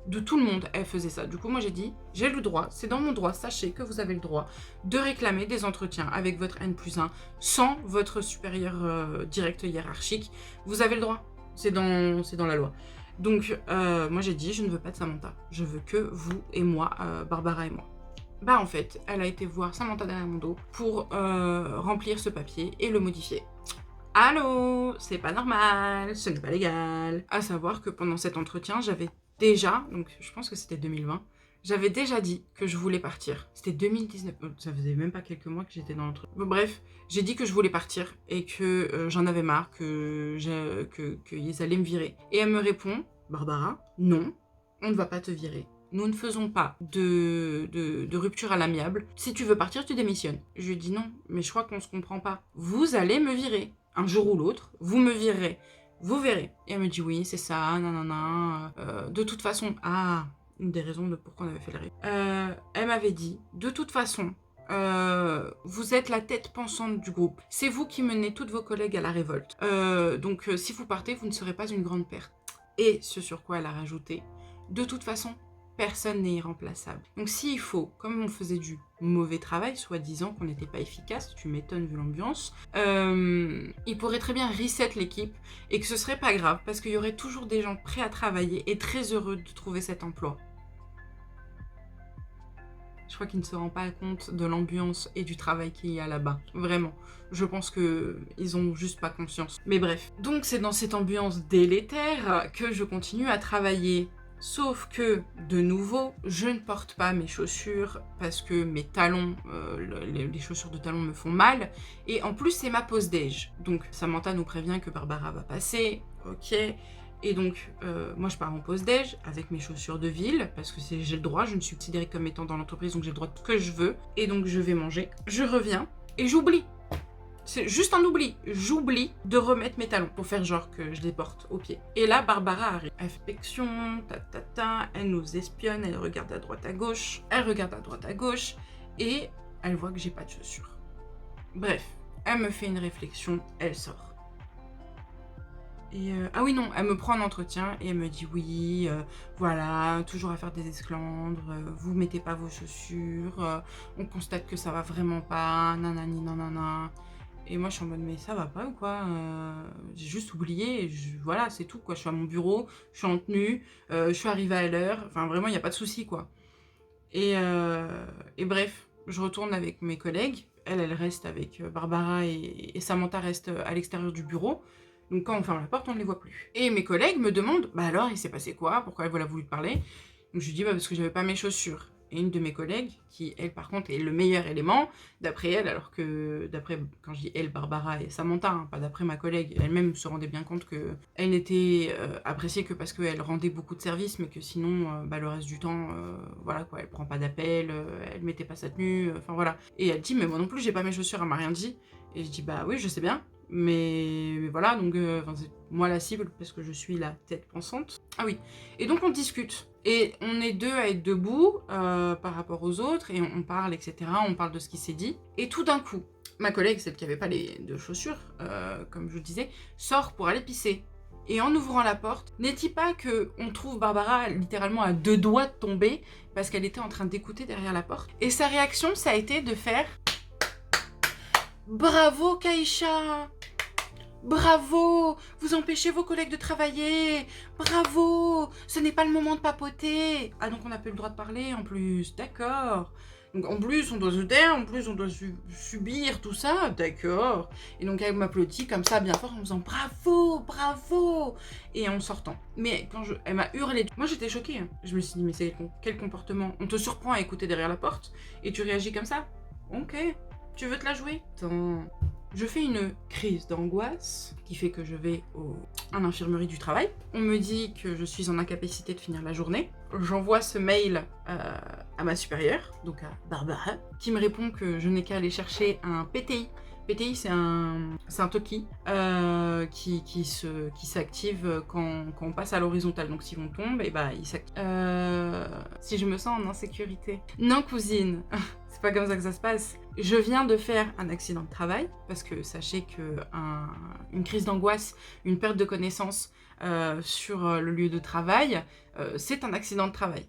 de tout le monde, elle faisait ça. Du coup, moi j'ai dit, j'ai le droit, c'est dans mon droit, sachez que vous avez le droit de réclamer des entretiens avec votre N+1 sans votre supérieur direct hiérarchique. Vous avez le droit, c'est dans la loi. Donc, moi j'ai dit, je ne veux pas de Samantha. Je veux que vous et moi, Barbara et moi. Bah en fait, elle a été voir Samantha derrière mon dos pour remplir ce papier et le modifier. Allô, c'est pas normal, ce n'est pas légal. À savoir que pendant cet entretien, j'avais déjà, donc je pense que c'était 2020, j'avais déjà dit que je voulais partir. C'était 2019, ça faisait même pas quelques mois que j'étais dans le truc. Bon, bref, j'ai dit que je voulais partir et que j'en avais marre, qu'ils allaient me virer. Et elle me répond, Barbara, non, on ne va pas te virer. Nous ne faisons pas de rupture à l'amiable. Si tu veux partir, tu démissionnes. Je lui ai dit non, mais je crois qu'on se comprend pas. Vous allez me virer. un jour ou l'autre, vous me virerez. Vous verrez. Et elle me dit oui, c'est ça, nanana. De toute façon, une des raisons de pourquoi on avait fait le rêve. Elle m'avait dit, de toute façon, vous êtes la tête pensante du groupe. C'est vous qui menez toutes vos collègues à la révolte. Donc si vous partez, vous ne serez pas une grande perte. Et ce sur quoi elle a rajouté, de toute façon, personne n'est irremplaçable. Donc s'il faut, comme on faisait du mauvais travail, soi-disant qu'on n'était pas efficace, tu m'étonnes vu l'ambiance, il pourrait très bien reset l'équipe et que ce serait pas grave parce qu'il y aurait toujours des gens prêts à travailler et très heureux de trouver cet emploi. Je crois qu'il ne se rend pas compte de l'ambiance et du travail qu'il y a là-bas. Vraiment. Je pense qu'ils ont juste pas conscience. Mais bref. Donc c'est dans cette ambiance délétère que je continue à travailler. Sauf que, de nouveau, je ne porte pas mes chaussures parce que mes talons, les chaussures de talons me font mal. Et en plus, c'est ma pause déj. Donc Samantha nous prévient que Barbara va passer. Ok. Et donc, moi je pars en pause déj avec mes chaussures de ville parce que j'ai le droit, je ne suis considérée comme étant dans l'entreprise, donc j'ai le droit de ce que je veux. Et donc je vais manger, je reviens et j'oublie. C'est juste un oubli. J'oublie de remettre mes talons pour faire genre que je les porte au pied. Et là, Barbara arrive. Inspection, elle nous espionne, elle regarde à droite à gauche, et elle voit que j'ai pas de chaussures. Bref, elle me fait une réflexion, elle sort. Et ah oui non, elle me prend en entretien et elle me dit oui, voilà, toujours à faire des esclandres, vous mettez pas vos chaussures, on constate que ça va vraiment pas, nanani nanana. Et moi je suis en mode mais ça va pas ou quoi, j'ai juste oublié, voilà c'est tout quoi, je suis à mon bureau, je suis en tenue, je suis arrivée à l'heure, enfin vraiment il n'y a pas de souci quoi. Et bref, je retourne avec mes collègues, elle reste avec Barbara et Samantha reste à l'extérieur du bureau. Donc quand on ferme la porte, on ne les voit plus. Et mes collègues me demandent, bah alors il s'est passé quoi? Pourquoi elle a voulu te parler? Donc je lui dis, bah parce que j'avais pas mes chaussures. Et une de mes collègues, qui elle par contre est le meilleur élément, d'après elle, alors que d'après, quand je dis elle, Barbara et Samantha, hein, pas d'après ma collègue, elle-même se rendait bien compte qu'elle n'était appréciée que parce qu'elle rendait beaucoup de services, mais que sinon, bah, le reste du temps, voilà quoi, elle prend pas d'appel, elle mettait pas sa tenue, enfin voilà. Et elle dit, mais moi non plus j'ai pas mes chaussures, elle m'a rien dit. Et je dis, bah oui je sais bien. Mais voilà, donc c'est moi la cible parce que je suis la tête pensante. Ah oui, et donc on discute. Et on est deux à être debout par rapport aux autres et on parle, etc. On parle de ce qui s'est dit. Et tout d'un coup, ma collègue, celle qui avait pas de chaussures, comme je vous disais, sort pour aller pisser. Et en ouvrant la porte, n'est-il pas qu'on trouve Barbara littéralement à 2 doigts de tomber parce qu'elle était en train d'écouter derrière la porte. Et sa réaction, ça a été de faire... Bravo Kaïcha! Bravo! Vous empêchez vos collègues de travailler! Bravo! Ce n'est pas le moment de papoter! Ah donc on n'a plus le droit de parler en plus, d'accord. Donc en plus on doit se taire, en plus on doit subir tout ça, d'accord. Et donc elle m'applaudit comme ça bien fort en me disant bravo, bravo! Et en sortant. Mais quand elle m'a hurlé, moi j'étais choquée. Hein. Je me suis dit mais c'est quel comportement? On te surprend à écouter derrière la porte et tu réagis comme ça? Ok. Tu veux te la jouer? Attends. Je fais une crise d'angoisse qui fait que je vais à l'infirmerie du travail. On me dit que je suis en incapacité de finir la journée. J'envoie ce mail à ma supérieure, donc à Barbara, qui me répond que je n'ai qu'à aller chercher un PTI. PTI, c'est un Toki qui s'active quand on passe à l'horizontale. Donc si on tombe, et bah, il s'active. Si je me sens en insécurité. Non, cousine, c'est pas comme ça que ça se passe. Je viens de faire un accident de travail, parce que sachez que une crise d'angoisse, une perte de connaissance sur le lieu de travail, c'est un accident de travail.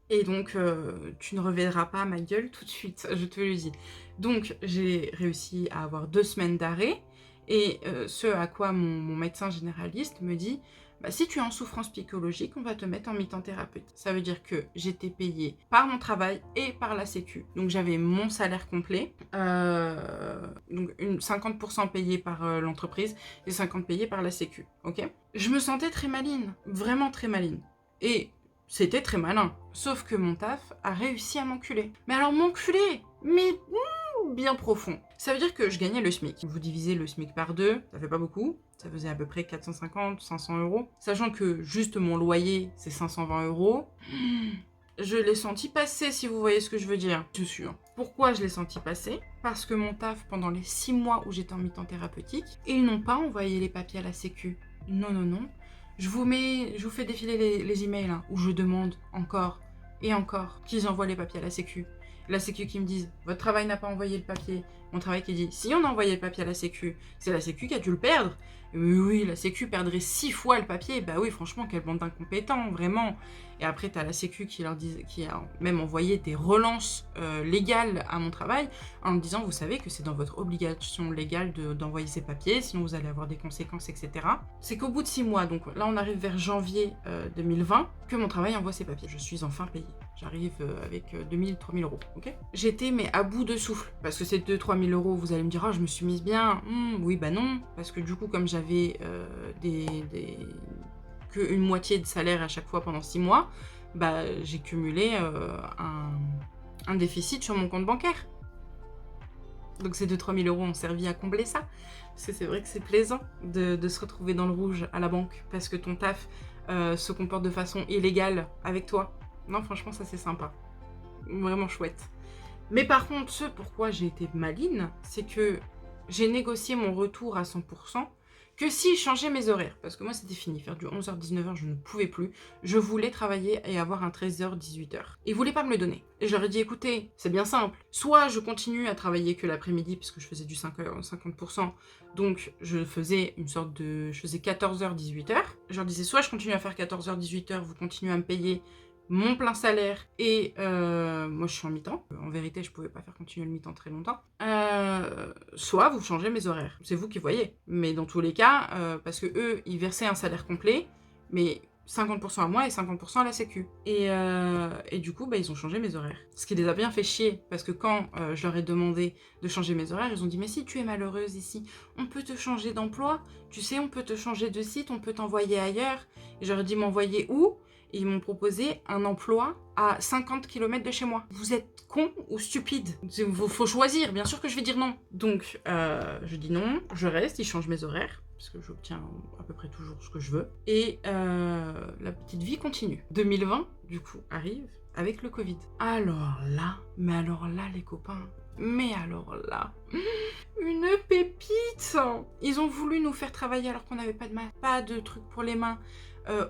Et donc, tu ne reverras pas ma gueule tout de suite, je te le dis. Donc, j'ai réussi à avoir 2 semaines d'arrêt, et ce à quoi mon médecin généraliste me dit bah, si tu es en souffrance psychologique, on va te mettre en mi-temps thérapeute. Ça veut dire que j'étais payée par mon travail et par la sécu. Donc j'avais mon salaire complet, donc 50% payé par l'entreprise et 50% payé par la sécu, ok? Je me sentais très maligne, vraiment très maligne. Et c'était très malin. Sauf que mon taf a réussi à m'enculer. Mais alors m'enculer, mais bien profond. Ça veut dire que je gagnais le SMIC. Vous divisez le SMIC par 2, ça fait pas beaucoup. Ça faisait à peu près 450, 500 euros. Sachant que juste mon loyer, c'est 520 euros. Je l'ai senti passer, si vous voyez ce que je veux dire. Je suis sûr. Pourquoi je l'ai senti passer? Parce que mon taf, pendant les 6 mois où j'étais en mi-temps thérapeutique, ils n'ont pas envoyé les papiers à la sécu. Non, non, non. Je vous fais défiler les emails hein, où je demande encore et encore qu'ils envoient les papiers à la sécu. La sécu qui me disent « Votre travail n'a pas envoyé le papier ». Mon travail qui dit « Si on a envoyé le papier à la sécu, c'est la sécu qui a dû le perdre ». Oui, la sécu perdrait 6 fois le papier. Bah oui, franchement, quelle bande d'incompétents, vraiment. Et après, t'as la sécu qui a même envoyé des relances légales à mon travail en me disant, vous savez que c'est dans votre obligation légale d'envoyer ces papiers, sinon vous allez avoir des conséquences, etc. C'est qu'au bout de 6 mois, donc là on arrive vers janvier 2020, que mon travail envoie ses papiers. Je suis enfin payée. J'arrive avec 2000, 3000 euros, ok? J'étais mais à bout de souffle, parce que ces 2-3000 euros, vous allez me dire, oh, je me suis mise bien. Oui, bah non, parce que du coup, comme j'avais qu'une moitié de salaire à chaque fois pendant 6 mois, bah j'ai cumulé un déficit sur mon compte bancaire. Donc ces 2-3 000 euros ont servi à combler ça. Parce que c'est vrai que c'est plaisant de se retrouver dans le rouge à la banque, parce que ton taf se comporte de façon illégale avec toi. Non, franchement, ça c'est sympa. Vraiment chouette. Mais par contre, ce pourquoi j'ai été maline, c'est que j'ai négocié mon retour à 100% que si je changeais mes horaires. Parce que moi, c'était fini. Faire du 11h-19h, je ne pouvais plus. Je voulais travailler et avoir un 13h-18h. Ils voulaient pas me le donner. Et je leur ai dit, écoutez, c'est bien simple. Soit je continue à travailler que l'après-midi, parce que je faisais du 50%. Donc, je faisais 14h-18h. Je leur disais, soit je continue à faire 14h-18h, vous continuez à me payer mon plein salaire et moi je suis en mi-temps. En vérité, je pouvais pas faire continuer le mi-temps très longtemps. Soit vous changez mes horaires. C'est vous qui voyez. Mais dans tous les cas, parce que eux, ils versaient un salaire complet, mais 50% à moi et 50% à la sécu. Et du coup, bah, ils ont changé mes horaires. Ce qui les a bien fait chier, parce que quand je leur ai demandé de changer mes horaires, ils ont dit « Mais si tu es malheureuse ici, on peut te changer d'emploi. Tu sais, on peut te changer de site, on peut t'envoyer ailleurs. » Et je leur ai dit « M'envoyer où ?» Et ils m'ont proposé un emploi à 50 km de chez moi. Vous êtes con ou stupide? Il faut choisir, bien sûr que je vais dire non. Donc, je dis non, je reste, ils changent mes horaires, parce que j'obtiens à peu près toujours ce que je veux. Et la petite vie continue. 2020, du coup, arrive avec le Covid. Alors là, les copains, mais alors là, une pépite! Ils ont voulu nous faire travailler alors qu'on n'avait pas de main, pas de trucs pour les mains.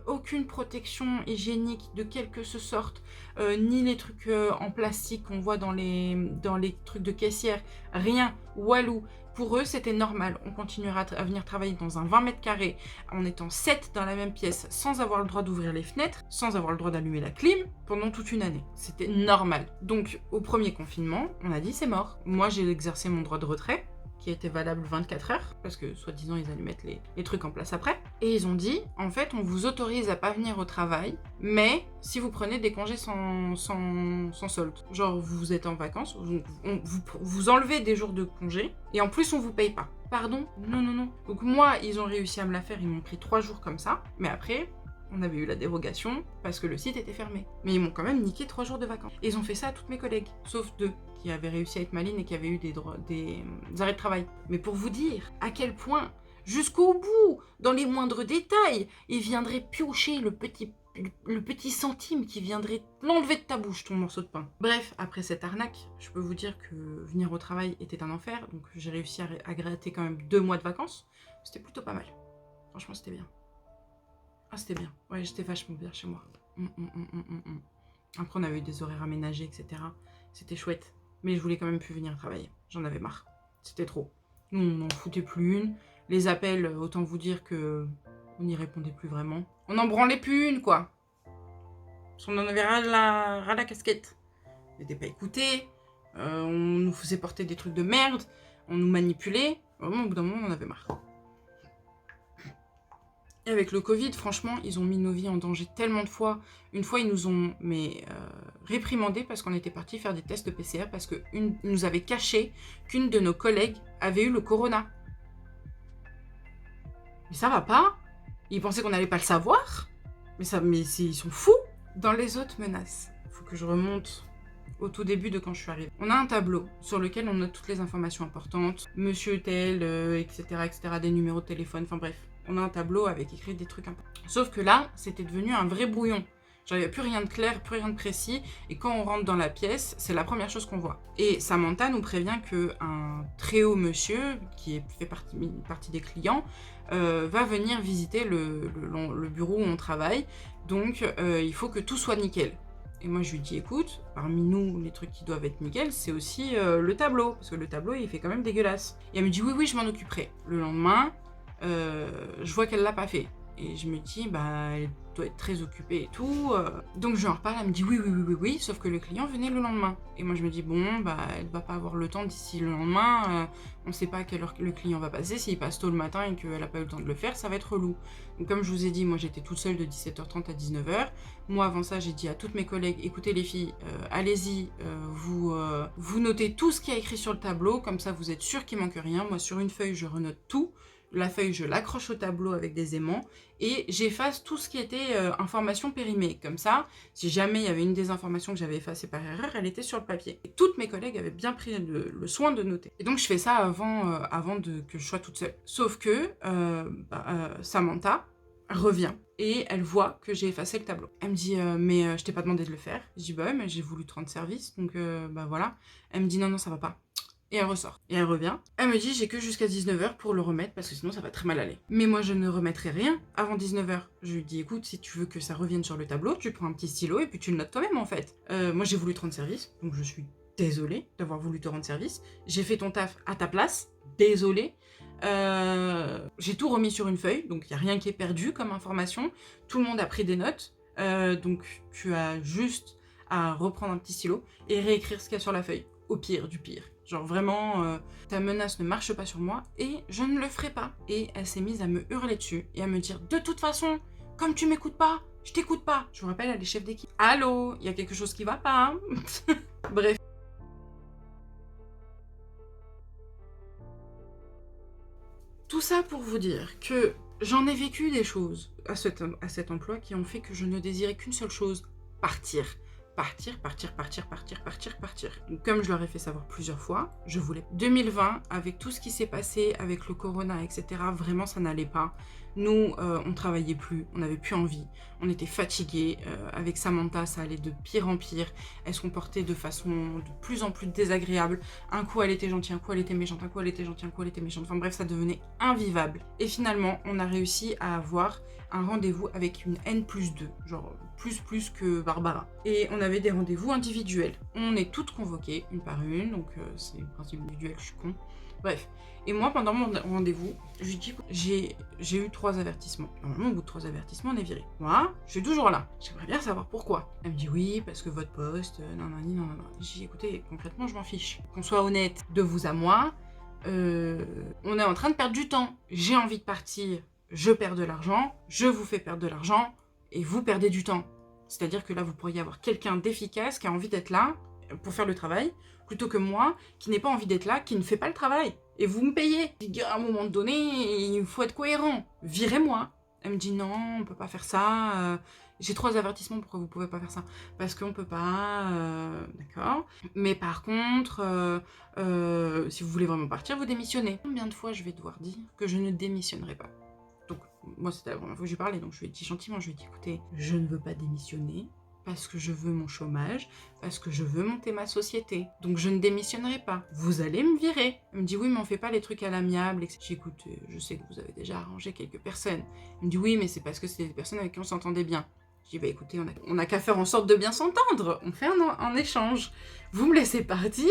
Aucune protection hygiénique de quelque sorte, ni les trucs en plastique qu'on voit dans les trucs de caissière, rien, walou. Pour eux, c'était normal. On continuera à venir travailler dans un 20 mètres carrés en étant 7 dans la même pièce, sans avoir le droit d'ouvrir les fenêtres, sans avoir le droit d'allumer la clim, pendant toute une année. C'était normal. Donc, au premier confinement, on a dit c'est mort. Moi, j'ai exercé mon droit de retrait, qui était valable 24 heures, parce que soi-disant ils allaient mettre les trucs en place après. Et ils ont dit, en fait, on vous autorise à pas venir au travail, mais si vous prenez des congés sans solde. Genre, vous êtes en vacances, vous enlevez des jours de congé, et en plus on vous paye pas. Pardon? Non, non, non. Donc moi, ils ont réussi à me la faire, ils m'ont pris 3 jours comme ça, mais après, on avait eu la dérogation parce que le site était fermé. Mais ils m'ont quand même niqué 3 jours de vacances. Et ils ont fait ça à toutes mes collègues, sauf 2 qui avaient réussi à être malines et qui avaient eu des arrêts de travail. Mais pour vous dire à quel point, jusqu'au bout, dans les moindres détails, ils viendraient piocher le petit centime qui viendrait l'enlever de ta bouche, ton morceau de pain. Bref, après cette arnaque, je peux vous dire que venir au travail était un enfer, donc j'ai réussi à gratter quand même 2 mois de vacances. C'était plutôt pas mal. Franchement, c'était bien. Ah, c'était bien. Ouais, j'étais vachement bien chez moi. Après, on avait eu des horaires aménagés, etc. C'était chouette. Mais je voulais quand même plus venir travailler. J'en avais marre. C'était trop. Nous, on n'en foutait plus une. Les appels, autant vous dire que on n'y répondait plus vraiment. On n'en branlait plus une, quoi. Parce qu'on en avait ras la casquette. On n'était pas écoutés. On nous faisait porter des trucs de merde. On nous manipulait. Vraiment, au bout d'un moment, on en avait marre. Et avec le Covid, franchement, ils ont mis nos vies en danger tellement de fois. Une fois, ils nous ont réprimandés parce qu'on était partis faire des tests de PCR parce qu'ils nous avaient caché qu'une de nos collègues avait eu le corona. Mais ça va pas? Ils pensaient qu'on n'allait pas le savoir? Mais ils sont fous! Dans les autres menaces, il faut que je remonte au tout début de quand je suis arrivée. On a un tableau sur lequel on note toutes les informations importantes. Monsieur tel, etc., etc., des numéros de téléphone, enfin bref. On a un tableau avec écrit des trucs importants. Sauf que là, c'était devenu un vrai brouillon. Genre, il n'y a plus rien de clair, plus rien de précis. Et quand on rentre dans la pièce, c'est la première chose qu'on voit. Et Samantha nous prévient qu'un très haut monsieur, qui fait partie des clients, va venir visiter le bureau où on travaille. Donc, il faut que tout soit nickel. Et moi, je lui dis, écoute, parmi nous, les trucs qui doivent être nickel, c'est aussi le tableau. Parce que le tableau, il fait quand même dégueulasse. Et elle me dit, oui, oui, je m'en occuperai. Le lendemain, je vois qu'elle l'a pas fait. Et je me dis, bah, elle doit être très occupée et tout. Donc je lui en reparle, elle me dit oui, oui, oui, oui, oui, sauf que le client venait le lendemain. Et moi je me dis, bon, bah, elle va pas avoir le temps d'ici le lendemain. On sait pas à quelle heure le client va passer. S'il passe tôt le matin et qu'elle a pas eu le temps de le faire, ça va être relou. Donc comme je vous ai dit, moi j'étais toute seule de 17h30 à 19h. Moi avant ça, j'ai dit à toutes mes collègues, écoutez les filles, allez-y, vous notez tout ce qu'il y a écrit sur le tableau, comme ça vous êtes sûrs qu'il manque rien. Moi sur une feuille, je renote tout. La feuille, je l'accroche au tableau avec des aimants et j'efface tout ce qui était information périmée. Comme ça, si jamais il y avait une des informations que j'avais effacée par erreur, elle était sur le papier. Et toutes mes collègues avaient bien pris le soin de noter. Et donc, je fais ça avant que je sois toute seule. Sauf que Samantha revient et elle voit que j'ai effacé le tableau. Elle me dit mais je t'ai pas demandé de le faire. Je dis bah ouais, mais j'ai voulu te rendre service, donc bah voilà. Elle me dit non, ça va pas. Et elle ressort. Et elle revient. Elle me dit, j'ai que jusqu'à 19h pour le remettre parce que sinon ça va très mal aller. Mais moi, je ne remettrai rien avant 19h. Je lui dis, écoute, si tu veux que ça revienne sur le tableau, tu prends un petit stylo et puis tu le notes toi-même en fait. Moi, j'ai voulu te rendre service, donc je suis désolée d'avoir voulu te rendre service. J'ai fait ton taf à ta place, désolée. J'ai tout remis sur une feuille, donc il n'y a rien qui est perdu comme information. Tout le monde a pris des notes, donc tu as juste à reprendre un petit stylo et réécrire ce qu'il y a sur la feuille. Au pire du pire. Genre vraiment, ta menace ne marche pas sur moi et je ne le ferai pas. Et elle s'est mise à me hurler dessus et à me dire, de toute façon, comme tu m'écoutes pas, je t'écoute pas. Je vous rappelle, elle est chef d'équipe. Allô, il y a quelque chose qui va pas. Hein. Bref. Tout ça pour vous dire que j'en ai vécu des choses à cet emploi qui ont fait que je ne désirais qu'une seule chose, partir. Partir. Donc, comme je leur ai fait savoir plusieurs fois, je voulais. 2020, avec tout ce qui s'est passé, avec le corona, etc., vraiment ça n'allait pas. Nous, on travaillait plus, on n'avait plus envie, on était fatigués. Avec Samantha, ça allait de pire en pire. Elle se comportait de façon de plus en plus désagréable. Un coup, elle était gentille, un coup, elle était méchante, un coup, elle était gentille, un coup, elle était méchante. Enfin bref, ça devenait invivable. Et finalement, on a réussi à avoir un rendez-vous avec une N+2, genre plus que Barbara. Et on avait des rendez-vous individuels. On est toutes convoquées, une par une, donc c'est le principe individuel, je suis con. Bref. Et moi, pendant mon rendez-vous, je lui dis, j'ai eu 3 avertissements. Normalement, au bout de 3 avertissements, on est viré. Moi, je suis toujours là. J'aimerais bien savoir pourquoi. Elle me dit, oui, parce que votre poste, non. J'ai dit, écoutez, concrètement, je m'en fiche. Qu'on soit honnête, de vous à moi, on est en train de perdre du temps. J'ai envie de partir, je perds de l'argent, je vous fais perdre de l'argent, et vous perdez du temps. C'est-à-dire que là, vous pourriez avoir quelqu'un d'efficace qui a envie d'être là pour faire le travail, plutôt que moi, qui n'ai pas envie d'être là, qui ne fait pas le travail. Et vous me payez. À un moment donné, il faut être cohérent. Virez-moi. Elle me dit non, on peut pas faire ça. J'ai 3 avertissements, pourquoi vous pouvez pas faire ça? Parce qu'on peut pas, d'accord. Mais par contre, si vous voulez vraiment partir, vous démissionnez. Combien de fois je vais devoir dire que je ne démissionnerai pas? Donc, moi, c'était la première fois que j'ai parlé, donc je lui ai dit gentiment, je lui ai dit, écoutez, je ne veux pas démissionner, parce que je veux mon chômage, parce que je veux monter ma société. Donc je ne démissionnerai pas. Vous allez me virer. Elle me dit, oui, mais on fait pas les trucs à l'amiable. J'écoute, je sais que vous avez déjà arrangé quelques personnes. Elle me dit, oui, mais c'est parce que c'est des personnes avec qui on s'entendait bien. Je dis, bah écoutez, on a qu'à faire en sorte de bien s'entendre. On fait un échange. Vous me laissez partir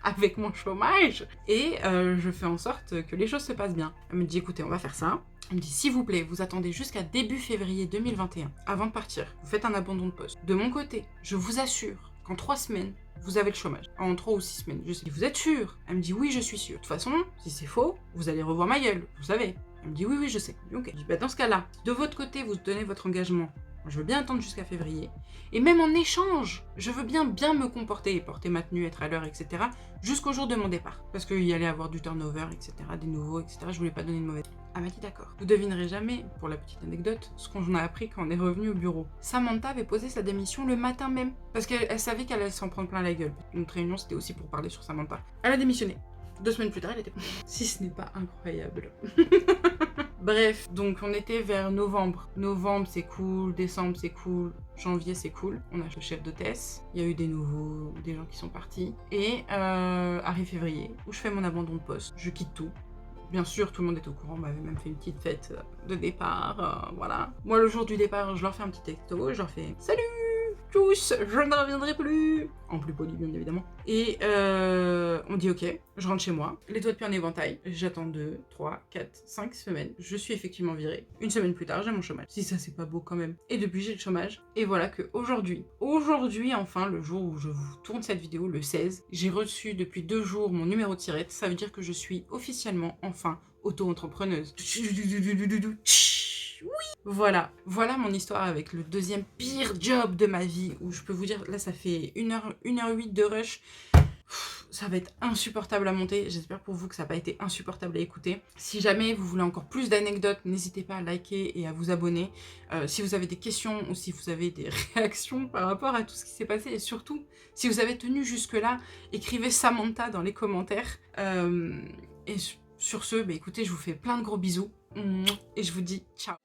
avec mon chômage et je fais en sorte que les choses se passent bien. Elle me dit, écoutez, on va faire ça. Elle me dit, s'il vous plaît, vous attendez jusqu'à début février 2021 avant de partir. Vous faites un abandon de poste. De mon côté, je vous assure qu'en 3 semaines, vous avez le chômage. En 3 ou 6 semaines, je sais. Vous êtes sûr? Elle me dit, oui, je suis sûre. De toute façon, si c'est faux, vous allez revoir ma gueule. Vous savez. Elle me dit, oui, je sais. Je dis, ok. Je dis, bah, dans ce cas-là, de votre côté, vous donnez votre engagement. Je veux bien attendre jusqu'à février. Et même en échange, je veux bien me comporter, porter ma tenue, être à l'heure, etc. jusqu'au jour de mon départ. Parce qu'il y allait avoir du turnover, etc., des nouveaux, etc. Je voulais pas donner de mauvaise. Elle m'a dit d'accord. Vous devinerez jamais, pour la petite anecdote, ce qu'on a appris quand on est revenu au bureau. Samantha avait posé sa démission le matin même. Parce qu'elle savait qu'elle allait s'en prendre plein la gueule. Notre réunion, c'était aussi pour parler sur Samantha. Elle a démissionné. 2 semaines plus tard, elle était... Si ce n'est pas incroyable. Bref, donc on était vers novembre. Novembre, c'est cool. Décembre, c'est cool. Janvier, c'est cool. On a le chef d'hôtesse. Il y a eu des nouveaux, des gens qui sont partis. Et arrive février, où je fais mon abandon de poste. Je quitte tout. Bien sûr, tout le monde est au courant, on m'avait même fait une petite fête de départ, voilà. Moi, le jour du départ, je leur fais un petit texto, je leur fais « Salut tous, je ne reviendrai plus !» En plus poli, bien évidemment. Et on dit « Ok », je rentre chez moi, les doigts de pied en éventail, j'attends 2, 3, 4, 5 semaines, je suis effectivement virée. Une semaine plus tard, j'ai mon chômage. Si ça, c'est pas beau quand même. Et depuis, j'ai le chômage. Et voilà que aujourd'hui, enfin, le jour où je vous tourne cette vidéo, le 16, j'ai reçu depuis 2 jours mon numéro de tirette. Ça veut dire que je suis officiellement, enfin, auto-entrepreneuse. Oui. Voilà mon histoire avec le deuxième pire job de ma vie, où je peux vous dire, là ça fait 1h08 de rush. Ça va être insupportable à monter, j'espère pour vous que ça n'a pas été insupportable à écouter. Si jamais vous voulez encore plus d'anecdotes, n'hésitez pas à liker et à vous abonner. Si vous avez des questions ou si vous avez des réactions par rapport à tout ce qui s'est passé, et surtout, si vous avez tenu jusque-là, écrivez Samantha dans les commentaires. Et sur ce, écoutez, je vous fais plein de gros bisous, et je vous dis ciao.